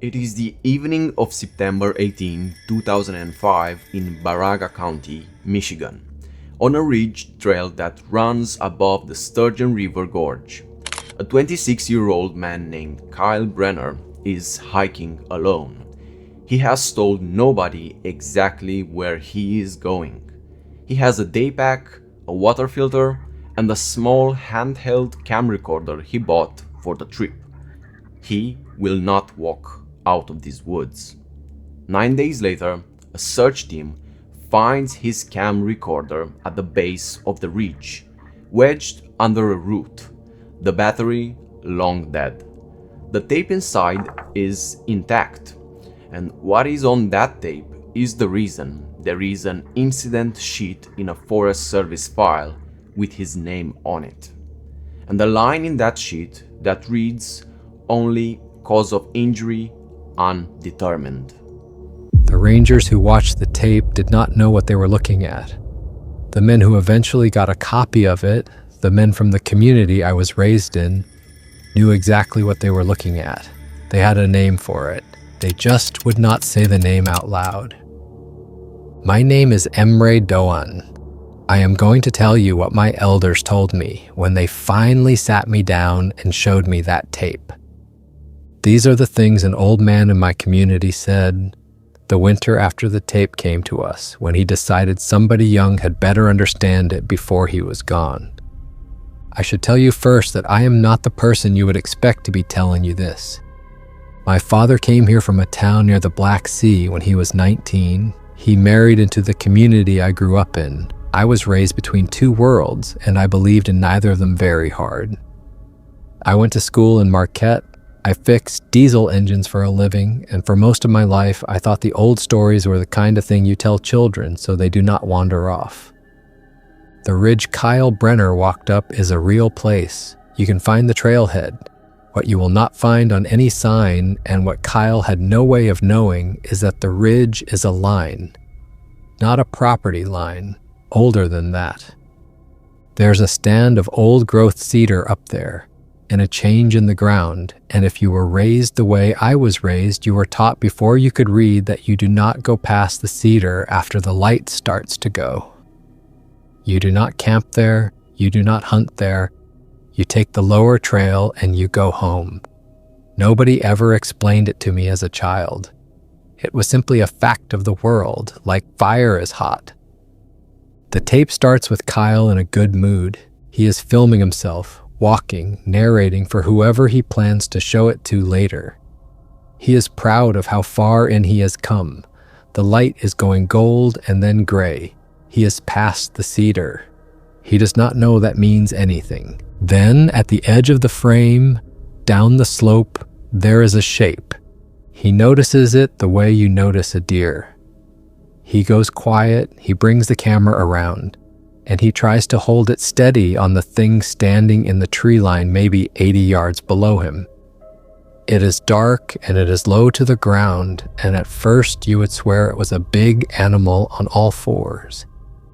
It is the evening of September 18, 2005 in Baraga County, Michigan, on a ridge trail that runs above the Sturgeon River gorge. A 26-year-old man named Kyle Brenner is hiking alone. He has told nobody exactly where he is going. He has a day pack, a water filter, and a small handheld camcorder he bought for the trip. He will not walk out of these woods. 9 days later, a search team finds his cam recorder at the base of the ridge, wedged under a root, the battery long dead. The tape inside is intact, and what is on that tape is the reason there is an incident sheet in a Forest Service file with his name on it, and the line in that sheet that reads, "Only cause of injury undetermined." The rangers who watched the tape did not know what they were looking at. The men who eventually got a copy of it, the men from the community I was raised in, knew exactly what they were looking at. They had a name for it. They just would not say the name out loud. My name is Emre Doğan. I am going to tell you what my elders told me when they finally sat me down and showed me that tape. These are the things an old man in my community said the winter after the tape came to us, when he decided somebody young had better understand it before he was gone. I should tell you first that I am not the person you would expect to be telling you this. My father came here from a town near the Black Sea when he was 19. He married into the community I grew up in. I was raised between two worlds, and I believed in neither of them very hard. I went to school in Marquette. I fixed diesel engines for a living, and for most of my life, I thought the old stories were the kind of thing you tell children so they do not wander off. The ridge Kyle Brenner walked up is a real place. You can find the trailhead. What you will not find on any sign, and what Kyle had no way of knowing, is that the ridge is a line, not a property line, older than that. There's a stand of old-growth cedar up there, and a change in the ground, and if you were raised the way I was raised, you were taught before you could read that you do not go past the cedar after the light starts to go. You do not camp there, you do not hunt there, you take the lower trail and you go home. Nobody ever explained it to me as a child. It was simply a fact of the world, like fire is hot. The tape starts with Kyle in a good mood. He is filming himself, walking, narrating for whoever he plans to show it to later. He is proud of how far in he has come. The light is going gold and then gray. He is past the cedar. He does not know that means anything. Then, at the edge of the frame, down the slope, there is a shape. He notices it the way you notice a deer. He goes quiet, he brings the camera around, and he tries to hold it steady on the thing standing in the tree line maybe 80 yards below him. It is dark and it is low to the ground, and at first you would swear it was a big animal on all fours.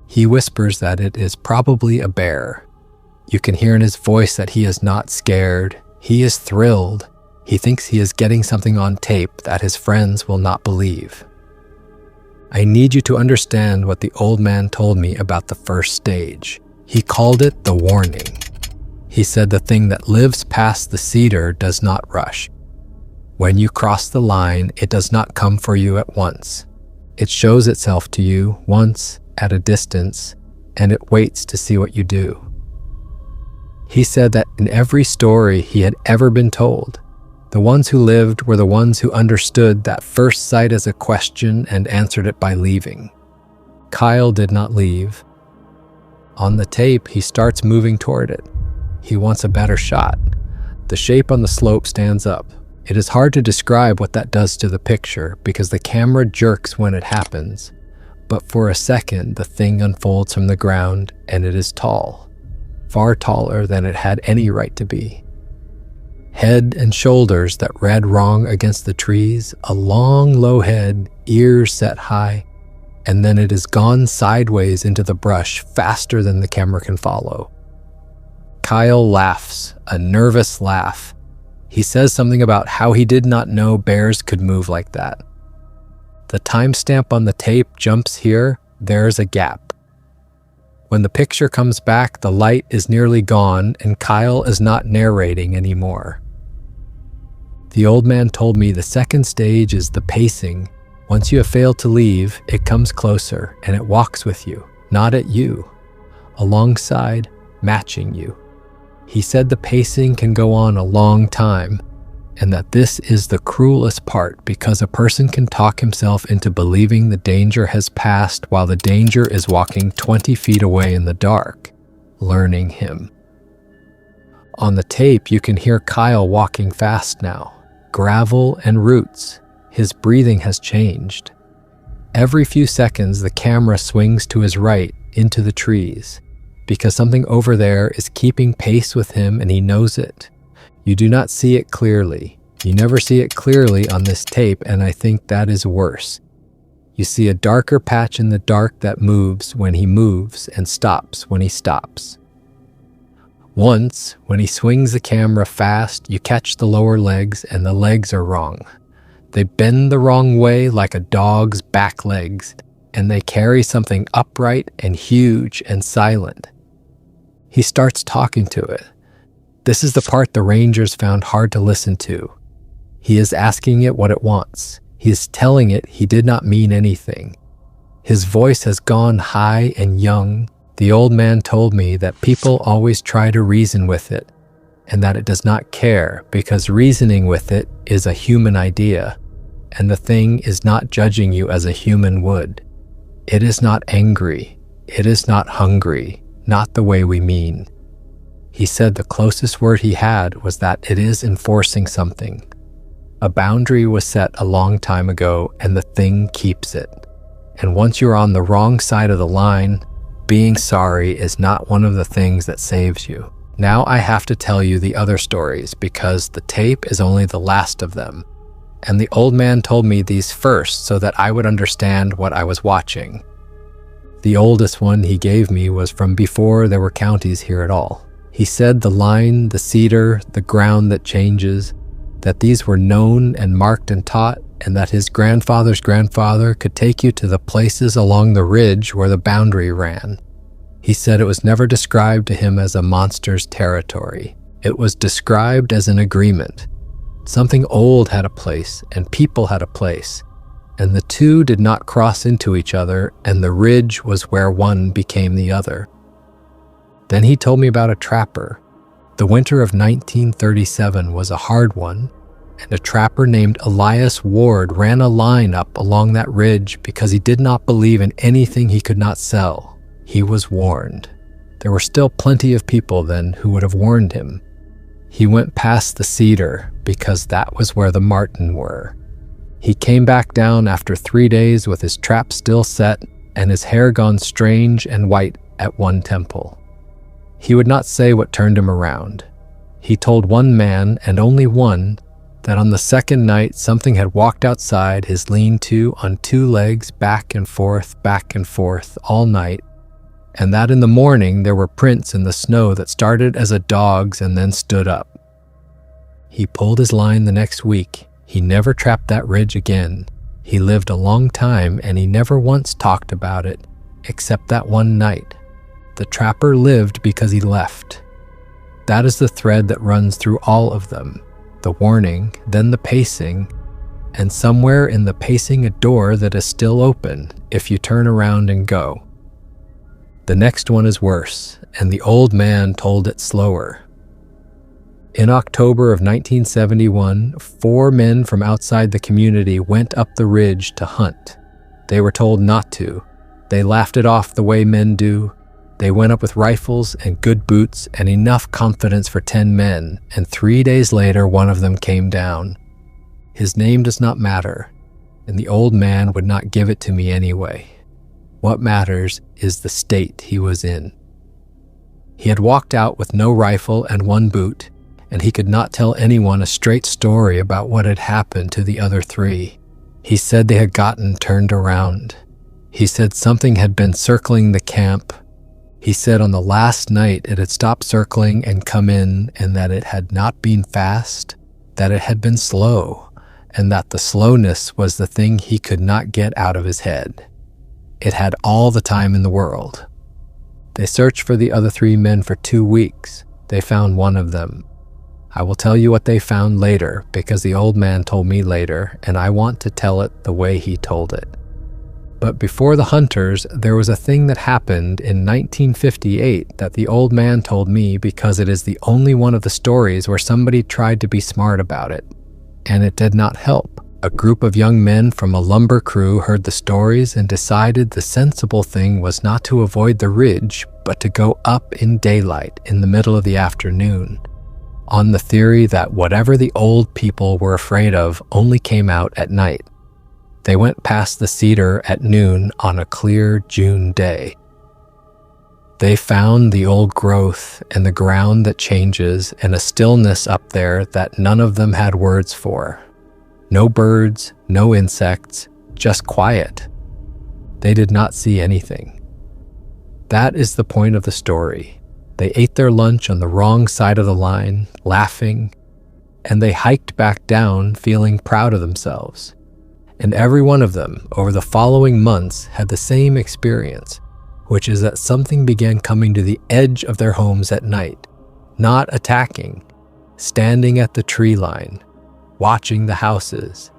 He whispers that it is probably a bear. You can hear in his voice that he is not scared. He is thrilled. He thinks he is getting something on tape that his friends will not believe. I need you to understand what the old man told me about the first stage. He called it the warning. He said the thing that lives past the cedar does not rush. When you cross the line, it does not come for you at once. It shows itself to you once at a distance, and it waits to see what you do. He said that in every story he had ever been told, the ones who lived were the ones who understood that first sight as a question and answered it by leaving. Kyle did not leave. On the tape, he starts moving toward it. He wants a better shot. The shape on the slope stands up. It is hard to describe what that does to the picture because the camera jerks when it happens. But for a second, the thing unfolds from the ground, and it is tall, far taller than it had any right to be. Head and shoulders that read wrong against the trees, a long, low head, ears set high, and then it is gone sideways into the brush faster than the camera can follow. Kyle laughs, a nervous laugh. He says something about how he did not know bears could move like that. The timestamp on the tape jumps here, there's a gap. When the picture comes back, the light is nearly gone and Kyle is not narrating anymore. The old man told me the second stage is the pacing. Once you have failed to leave, it comes closer and it walks with you, not at you, alongside, matching you. He said the pacing can go on a long time, and that this is the cruelest part because a person can talk himself into believing the danger has passed while the danger is walking 20 feet away in the dark, learning him. On the tape, you can hear Kyle walking fast now, gravel and roots. His breathing has changed. Every few seconds, the camera swings to his right into the trees, because something over there is keeping pace with him and he knows it. You do not see it clearly. You never see it clearly on this tape, and I think that is worse. You see a darker patch in the dark that moves when he moves and stops when he stops. Once, when he swings the camera fast, you catch the lower legs and the legs are wrong. They bend the wrong way like a dog's back legs, and they carry something upright and huge and silent. He starts talking to it. This is the part the rangers found hard to listen to. He is asking it what it wants. He is telling it he did not mean anything. His voice has gone high and young. The old man told me that people always try to reason with it, and that it does not care because reasoning with it is a human idea, and the thing is not judging you as a human would. It is not angry. It is not hungry. Not the way we mean. He said the closest word he had was that it is enforcing something. A boundary was set a long time ago and the thing keeps it. And once you're on the wrong side of the line, being sorry is not one of the things that saves you. Now I have to tell you the other stories because the tape is only the last of them. And the old man told me these first so that I would understand what I was watching. The oldest one he gave me was from before there were counties here at all. He said the line, the cedar, the ground that changes, that these were known and marked and taught, and that his grandfather's grandfather could take you to the places along the ridge where the boundary ran. He said it was never described to him as a monster's territory. It was described as an agreement. Something old had a place, and people had a place. And the two did not cross into each other, and the ridge was where one became the other. Then he told me about a trapper. The winter of 1937 was a hard one, and a trapper named Elias Ward ran a line up along that ridge because he did not believe in anything he could not sell. He was warned. There were still plenty of people then who would have warned him. He went past the cedar because that was where the marten were. He came back down after 3 days with his trap still set and his hair gone strange and white at one temple. He would not say what turned him around. He told one man, and only one, that on the second night something had walked outside his lean-to on 2 legs back and forth all night, and that in the morning there were prints in the snow that started as a dog's and then stood up. He pulled his line the next week. He never trapped that ridge again. He lived a long time and he never once talked about it, except that one night. The trapper lived because he left. That is the thread that runs through all of them. The warning, then the pacing, and somewhere in the pacing a door that is still open if you turn around and go. The next one is worse, and the old man told it slower. In October of 1971, 4 men from outside the community went up the ridge to hunt. They were told not to. They laughed it off the way men do. They went up with rifles and good boots and enough confidence for 10 men, and 3 days later one of them came down. His name does not matter, and the old man would not give it to me anyway. What matters is the state he was in. He had walked out with no rifle and 1 boot, and he could not tell anyone a straight story about what had happened to the other 3. He said they had gotten turned around. He said something had been circling the camp. He said on the last night it had stopped circling and come in, and that it had not been fast, that it had been slow, and that the slowness was the thing he could not get out of his head. It had all the time in the world. They searched for the other 3 men for 2 weeks. They found one of them. I will tell you what they found later, because the old man told me later, and I want to tell it the way he told it. But before the hunters, there was a thing that happened in 1958 that the old man told me, because it is the only one of the stories where somebody tried to be smart about it, and it did not help. A group of young men from a lumber crew heard the stories and decided the sensible thing was not to avoid the ridge, but to go up in daylight in the middle of the afternoon, on the theory that whatever the old people were afraid of only came out at night. They went past the cedar at noon on a clear June day. They found the old growth and the ground that changes and a stillness up there that none of them had words for. No birds, no insects, just quiet. They did not see anything. That is the point of the story. They ate their lunch on the wrong side of the line, laughing, and they hiked back down feeling proud of themselves. And every one of them, over the following months, had the same experience, which is that something began coming to the edge of their homes at night, not attacking, standing at the tree line, watching the houses.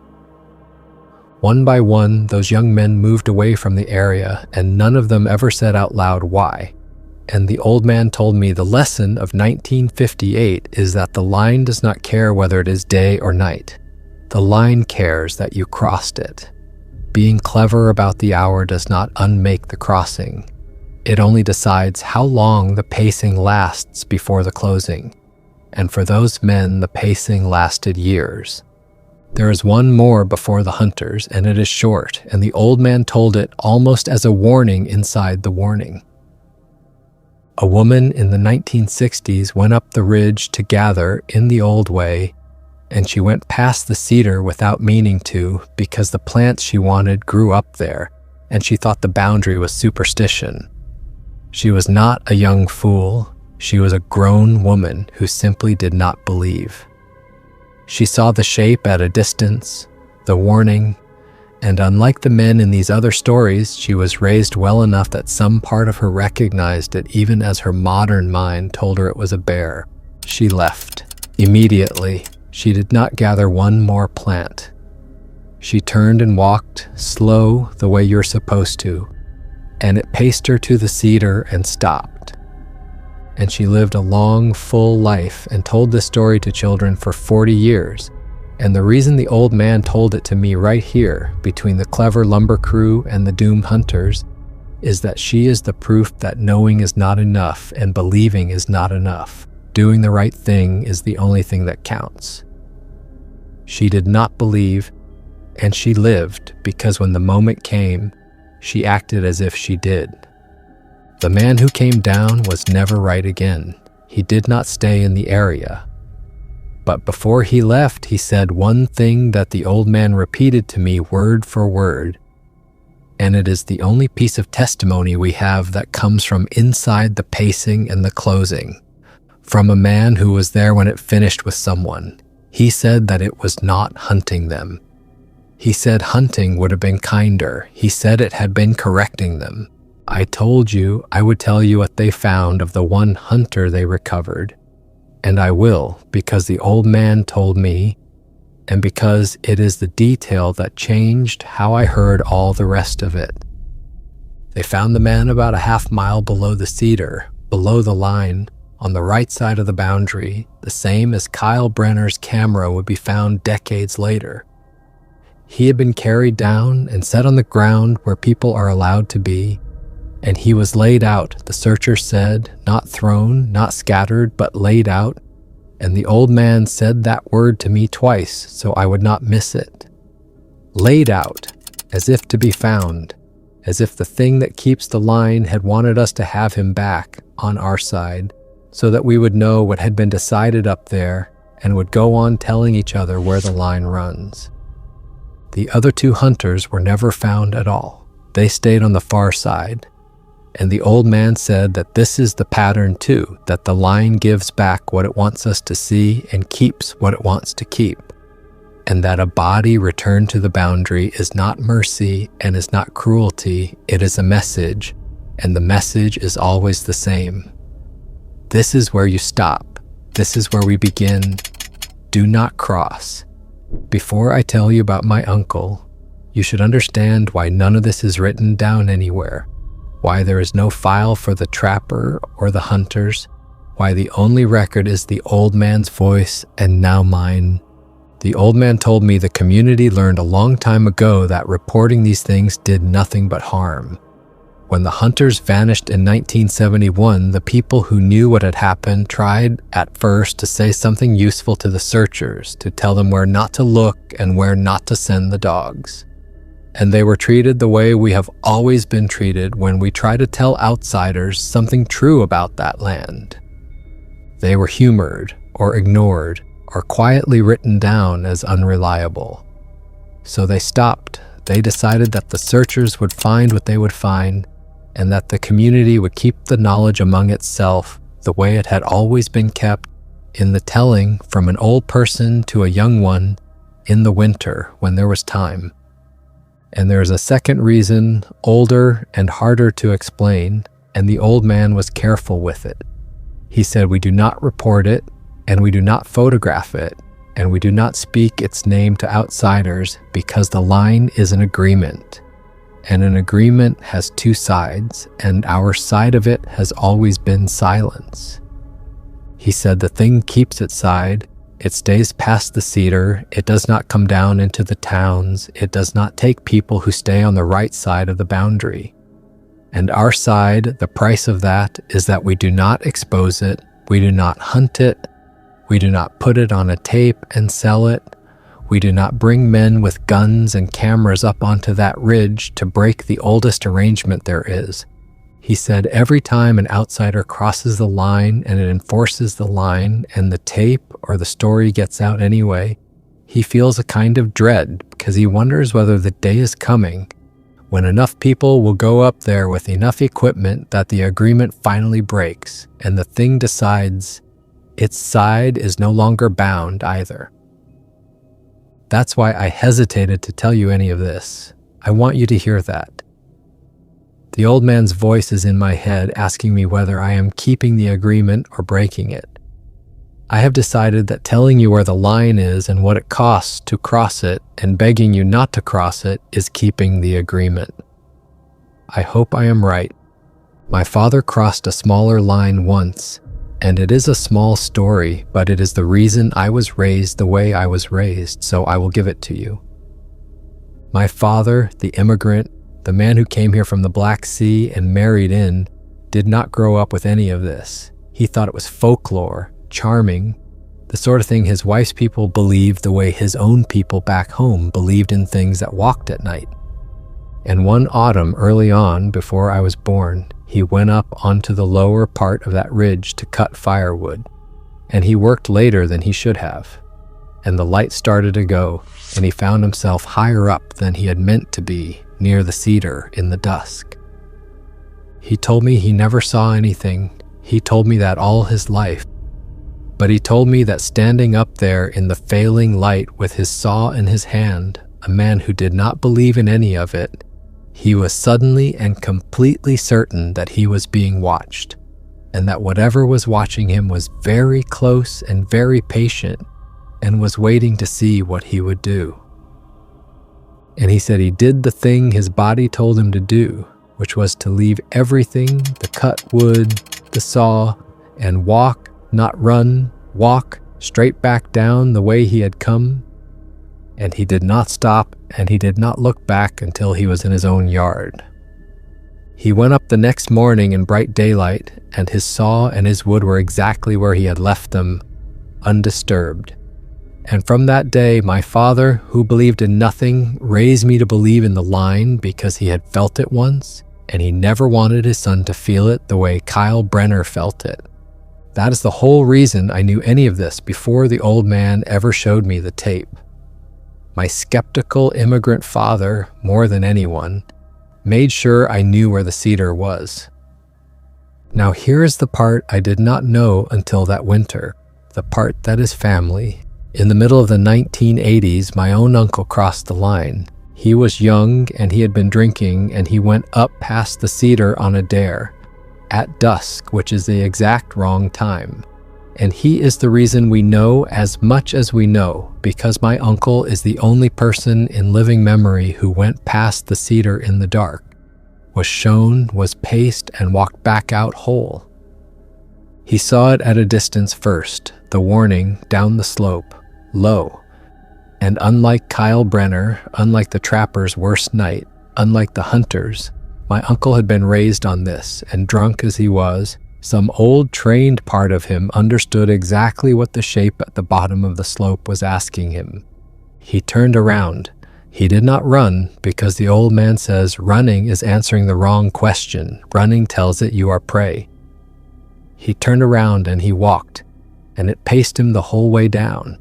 One by one, those young men moved away from the area, and none of them ever said out loud why. And the old man told me the lesson of 1958 is that the line does not care whether it is day or night. The line cares that you crossed it. Being clever about the hour does not unmake the crossing. It only decides how long the pacing lasts before the closing. And for those men, the pacing lasted years. There is one more before the hunters, and it is short, and the old man told it almost as a warning inside the warning. A woman in the 1960s went up the ridge to gather in the old way, and she went past the cedar without meaning to, because the plants she wanted grew up there, and she thought the boundary was superstition. She was not a young fool. She was a grown woman who simply did not believe. She saw the shape at a distance, the warning, and unlike the men in these other stories, she was raised well enough that some part of her recognized it even as her modern mind told her it was a bear. She left. Immediately, she did not gather one more plant. She turned and walked, slow the way you're supposed to, and it paced her to the cedar and stopped. And she lived a long, full life and told this story to children for 40 years. And the reason the old man told it to me right here, between the clever lumber crew and the doomed hunters, is that she is the proof that knowing is not enough and believing is not enough. Doing the right thing is the only thing that counts. She did not believe, and she lived because when the moment came, she acted as if she did. The man who came down was never right again. He did not stay in the area. But before he left, he said one thing that the old man repeated to me word for word. And it is the only piece of testimony we have that comes from inside the pacing and the closing. From a man who was there when it finished with someone. He said that it was not hunting them. He said hunting would have been kinder. He said it had been correcting them. I told you I would tell you what they found of the one hunter they recovered. And I will, because the old man told me, and because it is the detail that changed how I heard all the rest of it. They found the man about a half-mile below the cedar, below the line, on the right side of the boundary, the same as Kyle Brenner's camera would be found decades later. He had been carried down and set on the ground where people are allowed to be, and he was laid out, the searchers said, not thrown, not scattered, but laid out, and the old man said that word to me twice so I would not miss it. Laid out, as if to be found, as if the thing that keeps the line had wanted us to have him back on our side, so that we would know what had been decided up there and would go on telling each other where the line runs. The other 2 hunters were never found at all. They stayed on the far side. And the old man said that this is the pattern too, that the line gives back what it wants us to see and keeps what it wants to keep. And that a body returned to the boundary is not mercy and is not cruelty, it is a message, and the message is always the same. This is where you stop. This is where we begin. Do not cross. Before I tell you about my uncle, you should understand why none of this is written down anywhere, why there is no file for the trapper or the hunters, why the only record is the old man's voice and now mine. The old man told me the community learned a long time ago that reporting these things did nothing but harm. When the hunters vanished in 1971, the people who knew what had happened tried at first to say something useful to the searchers, to tell them where not to look and where not to send the dogs. And they were treated the way we have always been treated when we try to tell outsiders something true about that land. They were humored or ignored or quietly written down as unreliable. So they stopped. They decided that the searchers would find what they would find, and that the community would keep the knowledge among itself the way it had always been kept, in the telling from an old person to a young one in the winter when there was time. And there is a second reason, older and harder to explain, and the old man was careful with it. He said, we do not report it, and we do not photograph it, and we do not speak its name to outsiders because the line is an agreement. And an agreement has two sides, and our side of it has always been silence. He said the thing keeps its side, it stays past the cedar, it does not come down into the towns, it does not take people who stay on the right side of the boundary. And our side, the price of that is that we do not expose it, we do not hunt it, we do not put it on a tape and sell it, we do not bring men with guns and cameras up onto that ridge to break the oldest arrangement there is. He said every time an outsider crosses the line and it enforces the line and the tape or the story gets out anyway, he feels a kind of dread because he wonders whether the day is coming when enough people will go up there with enough equipment that the agreement finally breaks and the thing decides its side is no longer bound either. That's why I hesitated to tell you any of this. I want you to hear that. The old man's voice is in my head asking me whether I am keeping the agreement or breaking it. I have decided that telling you where the line is and what it costs to cross it and begging you not to cross it is keeping the agreement. I hope I am right. My father crossed a smaller line once, and it is a small story, but it is the reason I was raised the way I was raised, so I will give it to you. My father, the immigrant, the man who came here from the Black Sea and married in, did not grow up with any of this. He thought it was folklore, charming, the sort of thing his wife's people believed the way his own people back home believed in things that walked at night. And one autumn early on, before I was born, he went up onto the lower part of that ridge to cut firewood, and he worked later than he should have. And the light started to go, and he found himself higher up than he had meant to be, near the cedar in the dusk. He told me he never saw anything. He told me that all his life. But he told me that standing up there in the failing light with his saw in his hand, a man who did not believe in any of it, he was suddenly and completely certain that he was being watched, and that whatever was watching him was very close and very patient, and was waiting to see what he would do. And he said he did the thing his body told him to do, which was to leave everything, the cut wood, the saw, and walk, not run, walk straight back down the way he had come. And he did not stop, and he did not look back until he was in his own yard. He went up the next morning in bright daylight, and his saw and his wood were exactly where he had left them, undisturbed. And from that day, my father, who believed in nothing, raised me to believe in the line because he had felt it once, and he never wanted his son to feel it the way Kyle Brenner felt it. That is the whole reason I knew any of this before the old man ever showed me the tape. My skeptical immigrant father, more than anyone, made sure I knew where the cedar was. Now here is the part I did not know until that winter, the part that is family. In the middle of the 1980s, my own uncle crossed the line. He was young and he had been drinking, and he went up past the cedar on a dare at dusk, which is the exact wrong time. And he is the reason we know as much as we know, because my uncle is the only person in living memory who went past the cedar in the dark, was shown, was paced, and walked back out whole. He saw it at a distance first, the warning down the slope, low. And unlike Kyle Brenner, unlike the trapper's worst night, unlike the hunters, my uncle had been raised on this, and drunk as he was, some old trained part of him understood exactly what the shape at the bottom of the slope was asking him. He turned around. He did not run, because the old man says running is answering the wrong question. Running tells it you are prey. He turned around and he walked, and it paced him the whole way down.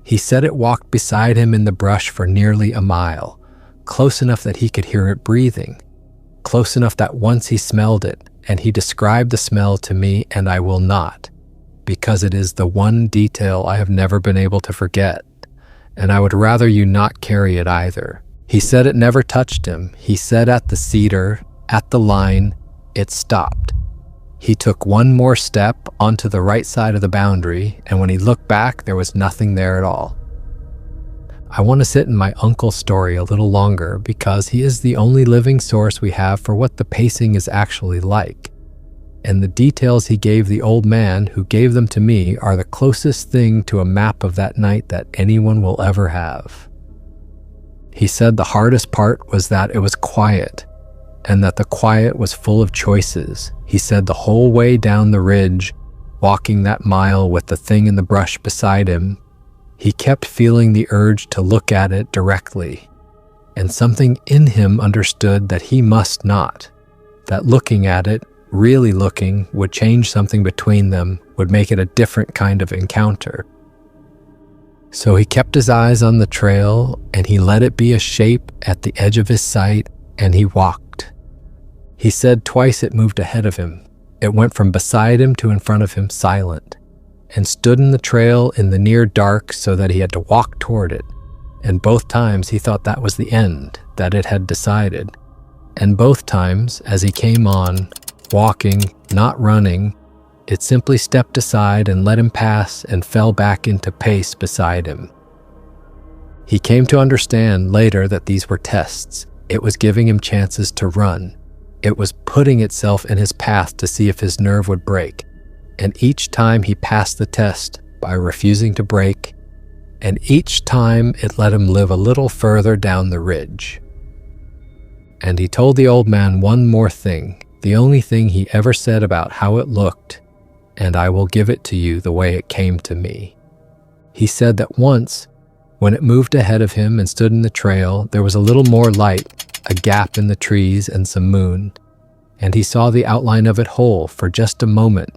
He said it walked beside him in the brush for nearly a mile, close enough that he could hear it breathing, close enough that once he smelled it, and he described the smell to me, and I will not, because it is the one detail I have never been able to forget, and I would rather you not carry it either. He said it never touched him. He said at the cedar, at the line, it stopped. He took one more step onto the right side of the boundary, and when he looked back, there was nothing there at all. I want to sit in my uncle's story a little longer because he is the only living source we have for what the pacing is actually like. And the details he gave the old man who gave them to me are the closest thing to a map of that night that anyone will ever have. He said the hardest part was that it was quiet, and that the quiet was full of choices. He said the whole way down the ridge, walking that mile with the thing in the brush beside him, he kept feeling the urge to look at it directly, and something in him understood that he must not, that looking at it, really looking, would change something between them, would make it a different kind of encounter. So he kept his eyes on the trail, and he let it be a shape at the edge of his sight, and he walked. He said twice it moved ahead of him. It went from beside him to in front of him silent, and stood in the trail in the near dark so that he had to walk toward it. And both times he thought that was the end, that it had decided. And both times, as he came on, walking, not running, it simply stepped aside and let him pass and fell back into pace beside him. He came to understand later that these were tests. It was giving him chances to run. It was putting itself in his path to see if his nerve would break. And each time he passed the test by refusing to break, and each time it let him live a little further down the ridge. And he told the old man one more thing, the only thing he ever said about how it looked, and I will give it to you the way it came to me. He said that once, when it moved ahead of him and stood in the trail, there was a little more light, a gap in the trees and some moon, and he saw the outline of it whole for just a moment.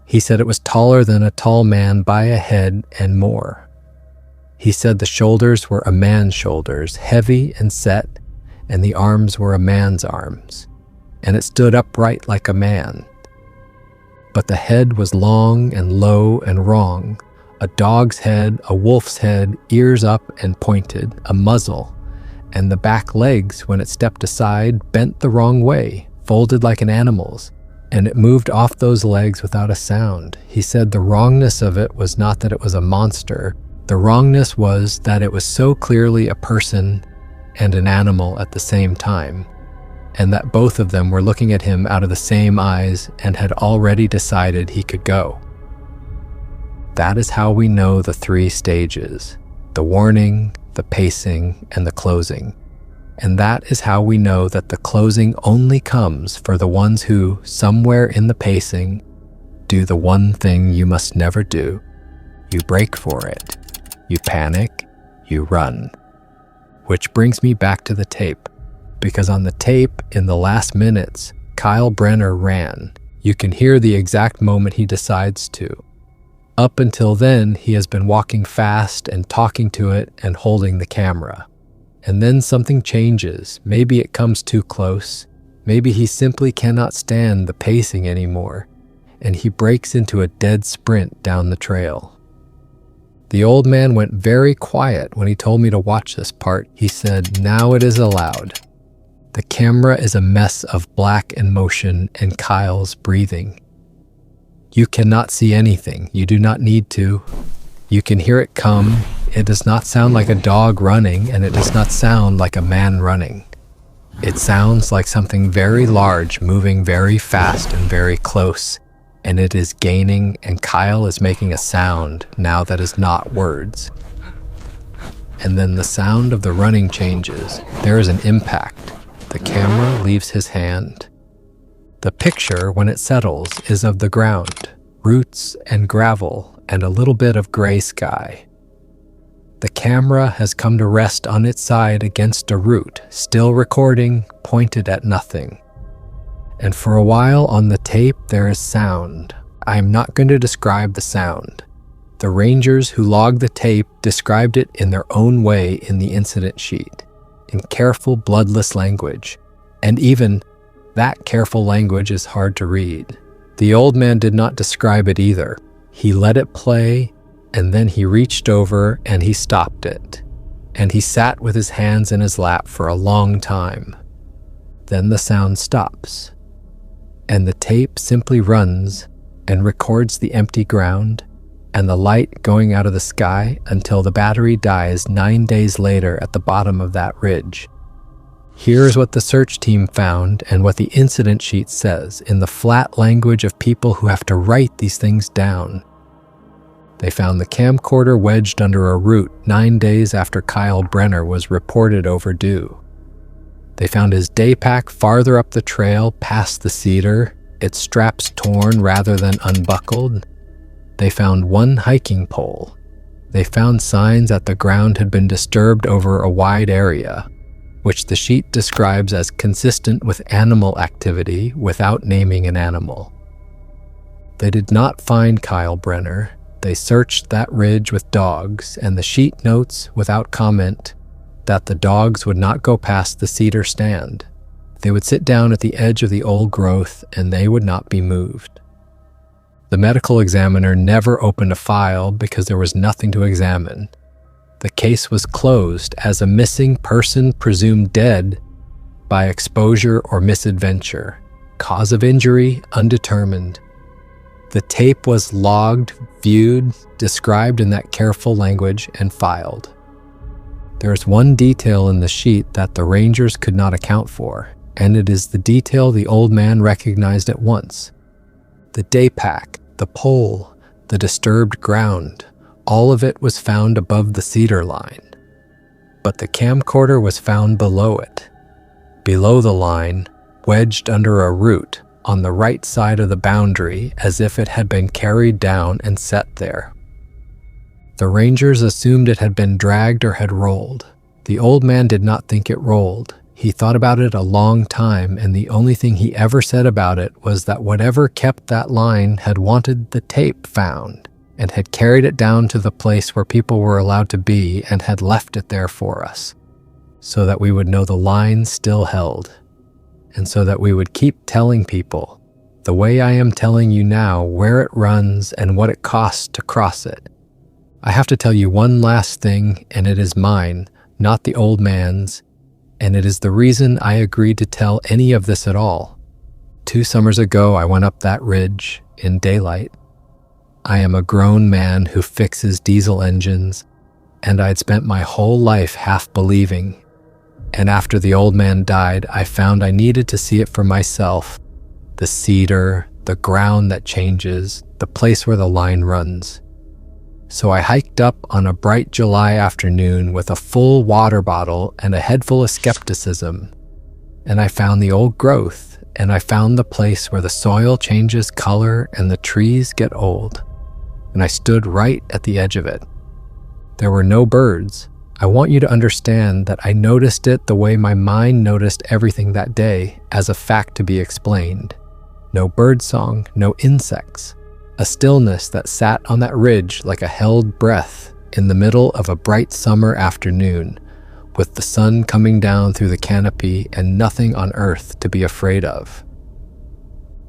He said it was taller than a tall man by a head and more. He said the shoulders were a man's shoulders, heavy and set, and the arms were a man's arms, and it stood upright like a man. But the head was long and low and wrong, a dog's head, a wolf's head, ears up and pointed, a muzzle, and the back legs, when it stepped aside, bent the wrong way, folded like an animal's, and it moved off those legs without a sound. He said the wrongness of it was not that it was a monster. The wrongness was that it was so clearly a person and an animal at the same time, and that both of them were looking at him out of the same eyes and had already decided he could go. That is how we know the three stages: the warning, the pacing, and the closing. And that is how we know that the closing only comes for the ones who, somewhere in the pacing, do the one thing you must never do. You break for it. You panic. You run. Which brings me back to the tape, because on the tape, in the last minutes, Kyle Brenner ran. You can hear the exact moment he decides to. Up until then, he has been walking fast and talking to it and holding the camera. And then something changes. Maybe it comes too close. Maybe he simply cannot stand the pacing anymore, and he breaks into a dead sprint down the trail. The old man went very quiet when he told me to watch this part. He said, "Now it is allowed." The camera is a mess of black and motion and Kyle's breathing. You cannot see anything. You do not need to. You can hear it come. It does not sound like a dog running, and it does not sound like a man running. It sounds like something very large moving very fast and very close, and it is gaining, and Kyle is making a sound now that is not words. And then the sound of the running changes. There is an impact. The camera leaves his hand. The picture, when it settles, is of the ground, roots and gravel, and a little bit of gray sky. The camera has come to rest on its side against a root, still recording, pointed at nothing. And for a while on the tape there is sound. I am not going to describe the sound. The rangers who logged the tape described it in their own way in the incident sheet, in careful, bloodless language. And even that careful language is hard to read. The old man did not describe it either. He let it play, and then he reached over and he stopped it. And he sat with his hands in his lap for a long time. Then the sound stops, and the tape simply runs and records the empty ground and the light going out of the sky until the battery dies 9 days later at the bottom of that ridge. Here's what the search team found and what the incident sheet says in the flat language of people who have to write these things down. They found the camcorder wedged under a root 9 days after Kyle Brenner was reported overdue. They found his day pack farther up the trail past the cedar, its straps torn rather than unbuckled. They found one hiking pole. They found signs that the ground had been disturbed over a wide area, which the sheet describes as consistent with animal activity without naming an animal. They did not find Kyle Brenner. They searched that ridge with dogs, and the sheet notes, without comment, that the dogs would not go past the cedar stand. They would sit down at the edge of the old growth, and they would not be moved. The medical examiner never opened a file because there was nothing to examine. The case was closed as a missing person presumed dead by exposure or misadventure. Cause of injury undetermined. The tape was logged, viewed, described in that careful language, and filed. There is one detail in the sheet that the rangers could not account for, and it is the detail the old man recognized at once. The day pack, the pole, the disturbed ground, all of it was found above the cedar line. But the camcorder was found below it. Below the line, wedged under a root, on the right side of the boundary, as if it had been carried down and set there. The rangers assumed it had been dragged or had rolled. The old man did not think it rolled. He thought about it a long time, and the only thing he ever said about it was that whatever kept that line had wanted the tape found, and had carried it down to the place where people were allowed to be and had left it there for us, so that we would know the line still held. And so that we would keep telling people, the way I am telling you now, where it runs and what it costs to cross it. I have to tell you one last thing, and it is mine, not the old man's, and it is the reason I agreed to tell any of this at all. 2 summers ago, I went up that ridge in daylight. I am a grown man who fixes diesel engines, and I'd spent my whole life half believing. And after the old man died, I found I needed to see it for myself. The cedar, the ground that changes, the place where the line runs. So I hiked up on a bright July afternoon with a full water bottle and a head full of skepticism. And I found the old growth, and I found the place where the soil changes color and the trees get old. And I stood right at the edge of it. There were no birds. I want you to understand that I noticed it the way my mind noticed everything that day, as a fact to be explained. No birdsong, no insects. A stillness that sat on that ridge like a held breath in the middle of a bright summer afternoon, with the sun coming down through the canopy and nothing on earth to be afraid of.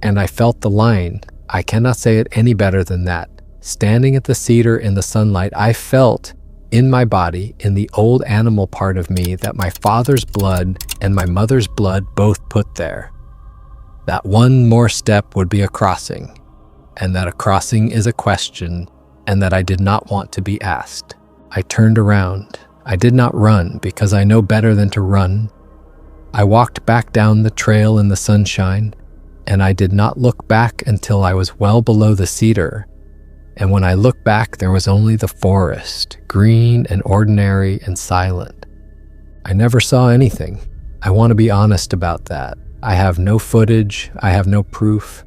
And I felt the line. I cannot say it any better than that. Standing at the cedar in the sunlight, I felt in my body, in the old animal part of me, that my father's blood and my mother's blood both put there. That one more step would be a crossing, and that a crossing is a question, and that I did not want to be asked. I turned around. I did not run because I know better than to run. I walked back down the trail in the sunshine, and I did not look back until I was well below the cedar. And when I looked back, there was only the forest, green and ordinary and silent. I never saw anything. I want to be honest about that. I have no footage. I have no proof.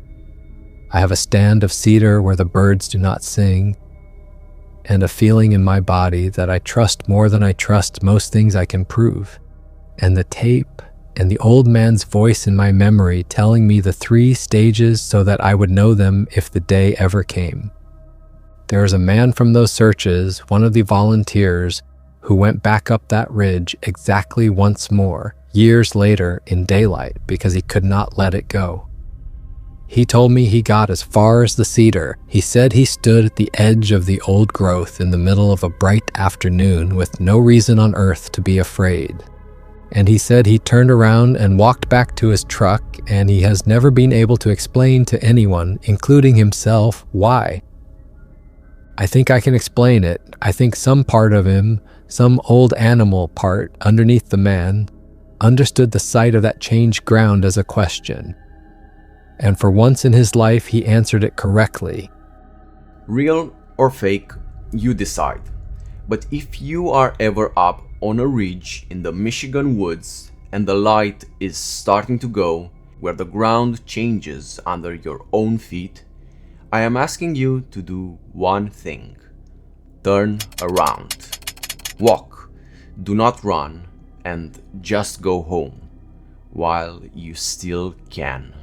I have a stand of cedar where the birds do not sing, and a feeling in my body that I trust more than I trust most things I can prove. And the tape and the old man's voice in my memory telling me the 3 stages so that I would know them if the day ever came. There is a man from those searches, one of the volunteers, who went back up that ridge exactly once more, years later in daylight, because he could not let it go. He told me he got as far as the cedar. He said he stood at the edge of the old growth in the middle of a bright afternoon with no reason on earth to be afraid. And he said he turned around and walked back to his truck, and he has never been able to explain to anyone, including himself, why. I think I can explain it. I think some part of him, some old animal part underneath the man, understood the sight of that changed ground as a question. And for once in his life, he answered it correctly. Real or fake, you decide. But if you are ever up on a ridge in the Michigan woods and the light is starting to go, where the ground changes under your own feet, I am asking you to do one thing. Turn around. Walk. Do not run, and just go home while you still can.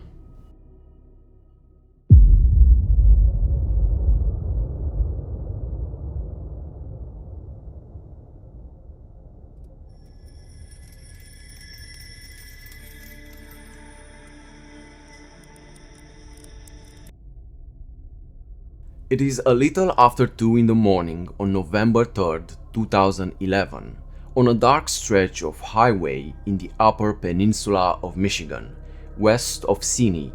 It is a little after 2 in the morning on November 3rd, 2011, on a dark stretch of highway in the Upper Peninsula of Michigan, west of Seney,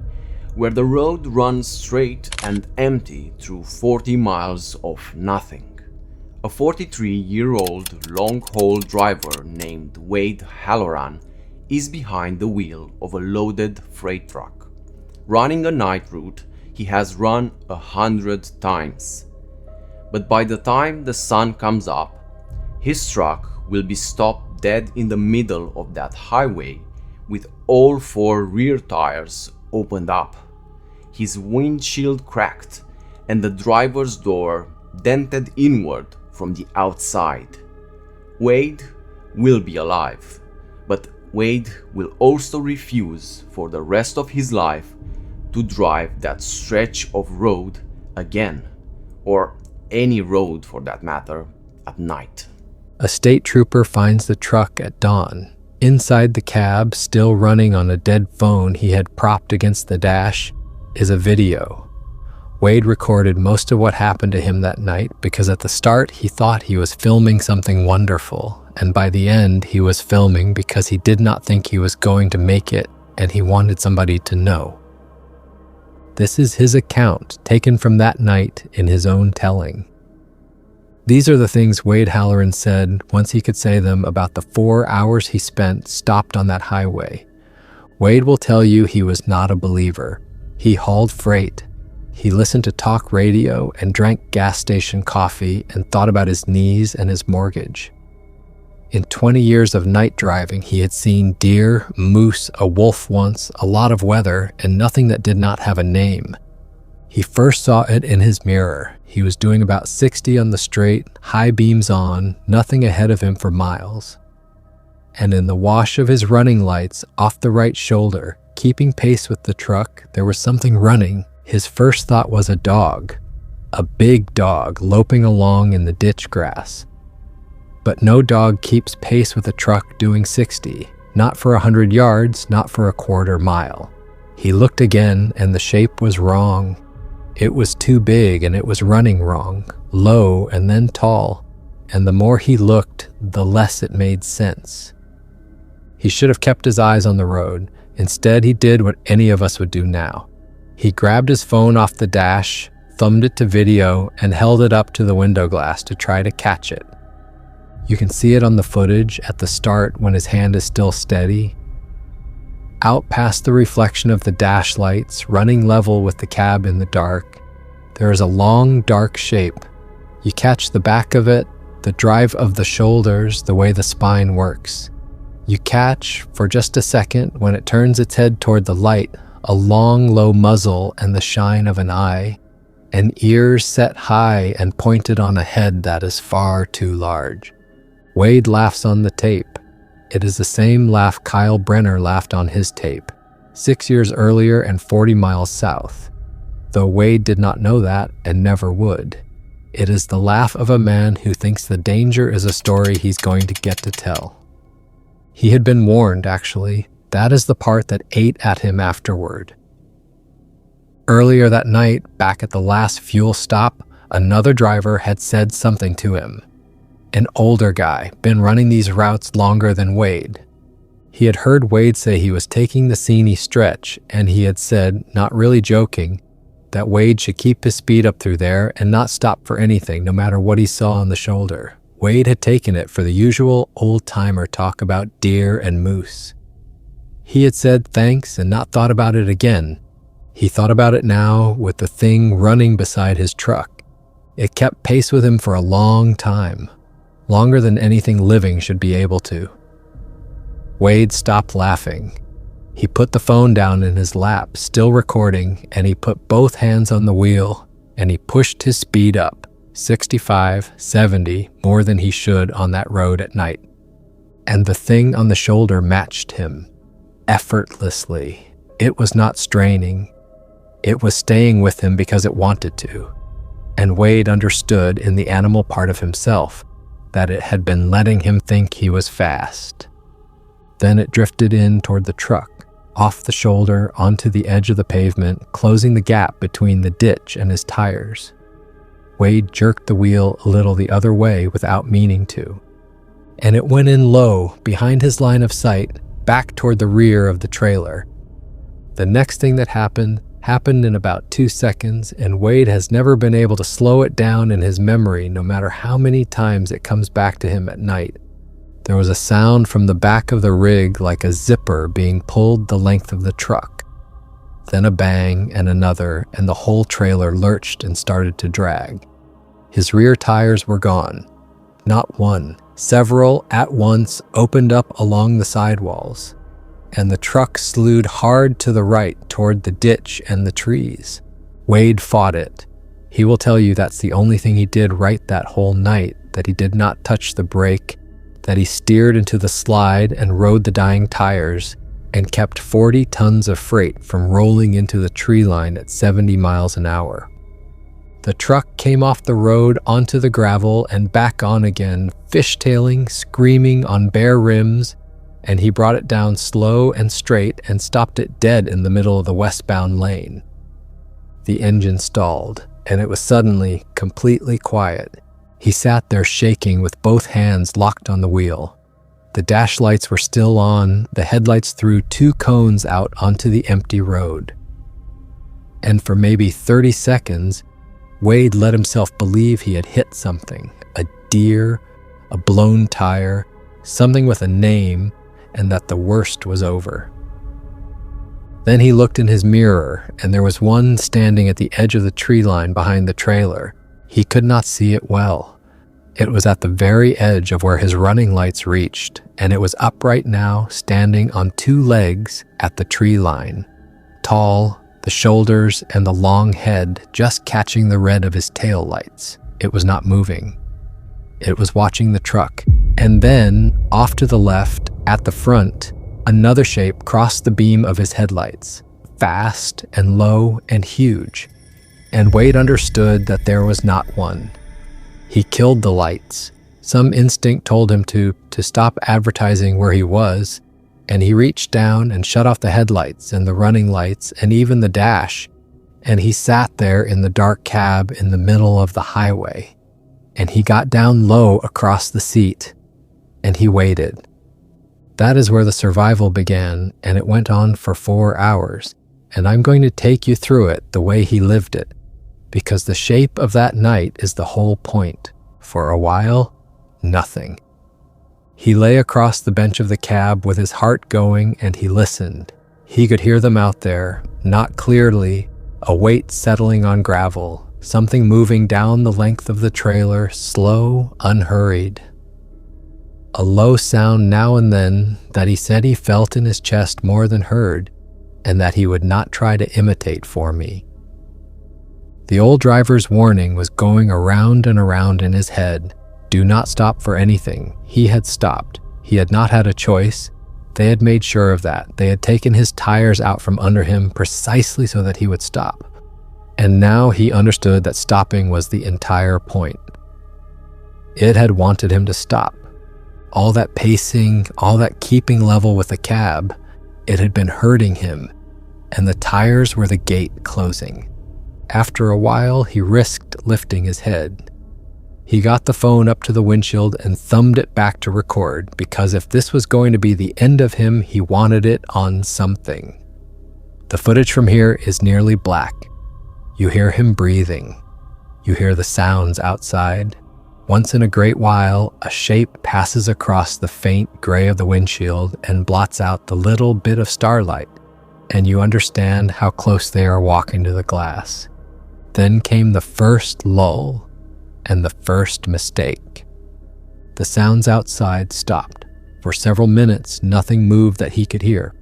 where the road runs straight and empty through 40 miles of nothing. A 43-year-old long-haul driver named Wade Halloran is behind the wheel of a loaded freight truck. Running a night route he has run 100 times. But by the time the sun comes up, his truck will be stopped dead in the middle of that highway with all 4 rear tires opened up, his windshield cracked, and the driver's door dented inward from the outside. Wade will be alive, but Wade will also refuse for the rest of his life to drive that stretch of road again, or any road for that matter, at night. A state trooper finds the truck at dawn. Inside the cab, still running on a dead phone he had propped against the dash, is a video. Wade recorded most of what happened to him that night because at the start he thought he was filming something wonderful, and by the end he was filming because he did not think he was going to make it and he wanted somebody to know. This is his account, taken from that night in his own telling. These are the things Wade Halloran said once he could say them about the 4 hours he spent stopped on that highway. Wade will tell you he was not a believer. He hauled freight. He listened to talk radio and drank gas station coffee and thought about his knees and his mortgage. In 20 years of night driving, he had seen deer, moose, a wolf once, a lot of weather, and nothing that did not have a name. He first saw it in his mirror. He was doing about 60 on the straight, high beams on, nothing ahead of him for miles. And in the wash of his running lights off the right shoulder, keeping pace with the truck, there was something running. His first thought was a dog, a big dog loping along in the ditch grass. But no dog keeps pace with a truck doing 60, not for 100 yards, not for a quarter mile. He looked again, and the shape was wrong. It was too big, and it was running wrong, low and then tall, and the more he looked, the less it made sense. He should have kept his eyes on the road. Instead, he did what any of us would do now. He grabbed his phone off the dash, thumbed it to video, and held it up to the window glass to try to catch it. You can see it on the footage at the start when his hand is still steady. Out past the reflection of the dash lights, running level with the cab in the dark, there is a long, dark shape. You catch the back of it, the drive of the shoulders, the way the spine works. You catch, for just a second, when it turns its head toward the light, a long, low muzzle and the shine of an eye, and ears set high and pointed on a head that is far too large. Wade laughs on the tape. It is the same laugh Kyle Brenner laughed on his tape, 6 years earlier and 40 miles south, though Wade did not know that and never would. It is the laugh of a man who thinks the danger is a story he's going to get to tell. He had been warned, actually. That is the part that ate at him afterward. Earlier that night, back at the last fuel stop, another driver had said something to him. An older guy, been running these routes longer than Wade. He had heard Wade say he was taking the Seney stretch, and he had said, not really joking, that Wade should keep his speed up through there and not stop for anything, no matter what he saw on the shoulder. Wade had taken it for the usual old-timer talk about deer and moose. He had said thanks and not thought about it again. He thought about it now with the thing running beside his truck. It kept pace with him for a long time, longer than anything living should be able to. Wade stopped laughing. He put the phone down in his lap, still recording, and he put both hands on the wheel, and he pushed his speed up. 65, 70, more than he should on that road at night. And the thing on the shoulder matched him, effortlessly. It was not straining. It was staying with him because it wanted to. And Wade understood in the animal part of himself that it had been letting him think he was fast. Then it drifted in toward the truck, off the shoulder onto the edge of the pavement, closing the gap between the ditch and his tires. Wade jerked the wheel a little the other way without meaning to, and it went in low behind his line of sight, back toward the rear of the trailer. The next thing that happened in about 2 seconds, and Wade has never been able to slow it down in his memory no matter how many times it comes back to him at night. There was a sound from the back of the rig like a zipper being pulled the length of the truck. Then a bang and another, and the whole trailer lurched and started to drag. His rear tires were gone. Not one, several at once opened up along the sidewalls, and the truck slewed hard to the right toward the ditch and the trees. Wade fought it. He will tell you that's the only thing he did right that whole night, that he did not touch the brake, that he steered into the slide and rode the dying tires, and kept 40 tons of freight from rolling into the tree line at 70 miles an hour. The truck came off the road onto the gravel and back on again, fishtailing, screaming on bare rims, and he brought it down slow and straight and stopped it dead in the middle of the westbound lane. The engine stalled, and it was suddenly completely quiet. He sat there shaking with both hands locked on the wheel. The dash lights were still on, the headlights threw 2 cones out onto the empty road. And for maybe 30 seconds, Wade let himself believe he had hit something, a deer, a blown tire, something with a name, and that the worst was over. Then he looked in his mirror, and there was one standing at the edge of the tree line behind the trailer. He could not see it well. It was at the very edge of where his running lights reached, and it was upright now, standing on 2 legs at the tree line. Tall, the shoulders and the long head just catching the red of his tail lights. It was not moving. It was watching the truck. And then, off to the left, at the front, another shape crossed the beam of his headlights, fast and low and huge. And Wade understood that there was not one. He killed the lights. Some instinct told him to stop advertising where he was, and he reached down and shut off the headlights and the running lights and even the dash, and he sat there in the dark cab in the middle of the highway, and he got down low across the seat, and he waited. That is where the survival began, and it went on for 4 hours, and I'm going to take you through it the way he lived it, because the shape of that night is the whole point. For a while, nothing. He lay across the bench of the cab with his heart going, and he listened. He could hear them out there, not clearly, a weight settling on gravel, something moving down the length of the trailer, slow, unhurried. A low sound now and then that he said he felt in his chest more than heard, and that he would not try to imitate for me. The old driver's warning was going around and around in his head. Do not stop for anything. He had stopped. He had not had a choice. They had made sure of that. They had taken his tires out from under him precisely so that he would stop. And now he understood that stopping was the entire point. It had wanted him to stop. All that pacing, all that keeping level with the cab, it had been hurting him, and the tires were the gate closing. After a while, he risked lifting his head. He got the phone up to the windshield and thumbed it back to record, because if this was going to be the end of him, he wanted it on something. The footage from here is nearly black. You hear him breathing. You hear the sounds outside. Once in a great while, a shape passes across the faint gray of the windshield and blots out the little bit of starlight, and you understand how close they are walking to the glass. Then came the first lull and the first mistake. The sounds outside stopped. For several minutes, nothing moved that he could hear.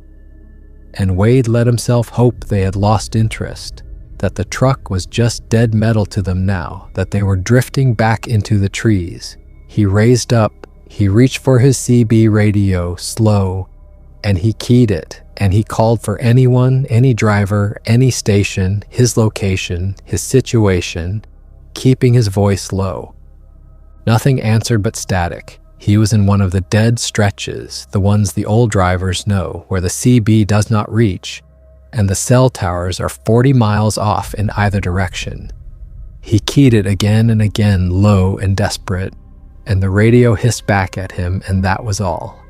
And Wade let himself hope they had lost interest, that the truck was just dead metal to them now, that they were drifting back into the trees. He raised up, he reached for his CB radio, slow, and he keyed it, and he called for anyone, any driver, any station, his location, his situation, keeping his voice low. Nothing answered but static. He was in one of the dead stretches, the ones the old drivers know, where the CB does not reach, and the cell towers are 40 miles off in either direction. He keyed it again and again, low and desperate, and the radio hissed back at him, and that was all.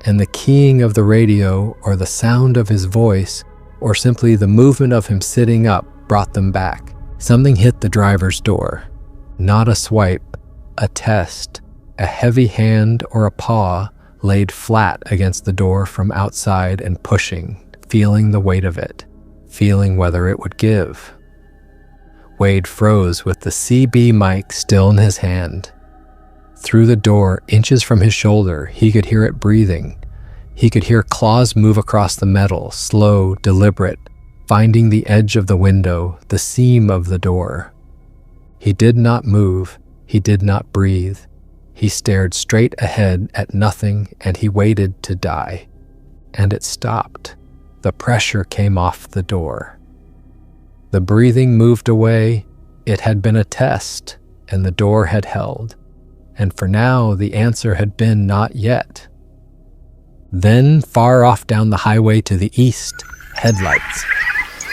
And the keying of the radio, or the sound of his voice, or simply the movement of him sitting up, brought them back. Something hit the driver's door. Not a swipe, a test, a heavy hand or a paw laid flat against the door from outside and pushing, feeling the weight of it, feeling whether it would give. Wade froze with the CB mic still in his hand. Through the door, inches from his shoulder, he could hear it breathing. He could hear claws move across the metal, slow, deliberate, finding the edge of the window, the seam of the door. He did not move. He did not breathe. He stared straight ahead at nothing, and he waited to die. And it stopped. The pressure came off the door. The breathing moved away. It had been a test, and the door had held. And for now, the answer had been not yet. Then, far off down the highway to the east, headlights.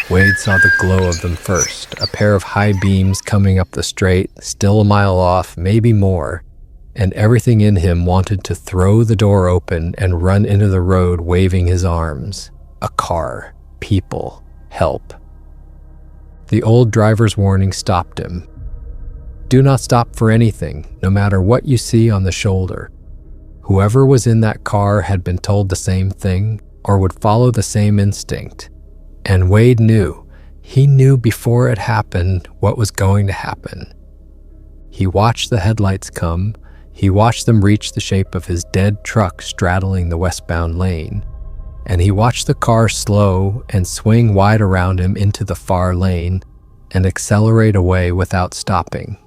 Wade saw the glow of them first, a pair of high beams coming up the straight, still a mile off, maybe more, and everything in him wanted to throw the door open and run into the road waving his arms. A car, people, help. The old driver's warning stopped him. Do not stop for anything, no matter what you see on the shoulder. Whoever was in that car had been told the same thing, or would follow the same instinct. And Wade knew. He knew before it happened what was going to happen. He watched the headlights come. He watched them reach the shape of his dead truck straddling the westbound lane. And he watched the car slow and swing wide around him into the far lane and accelerate away without stopping,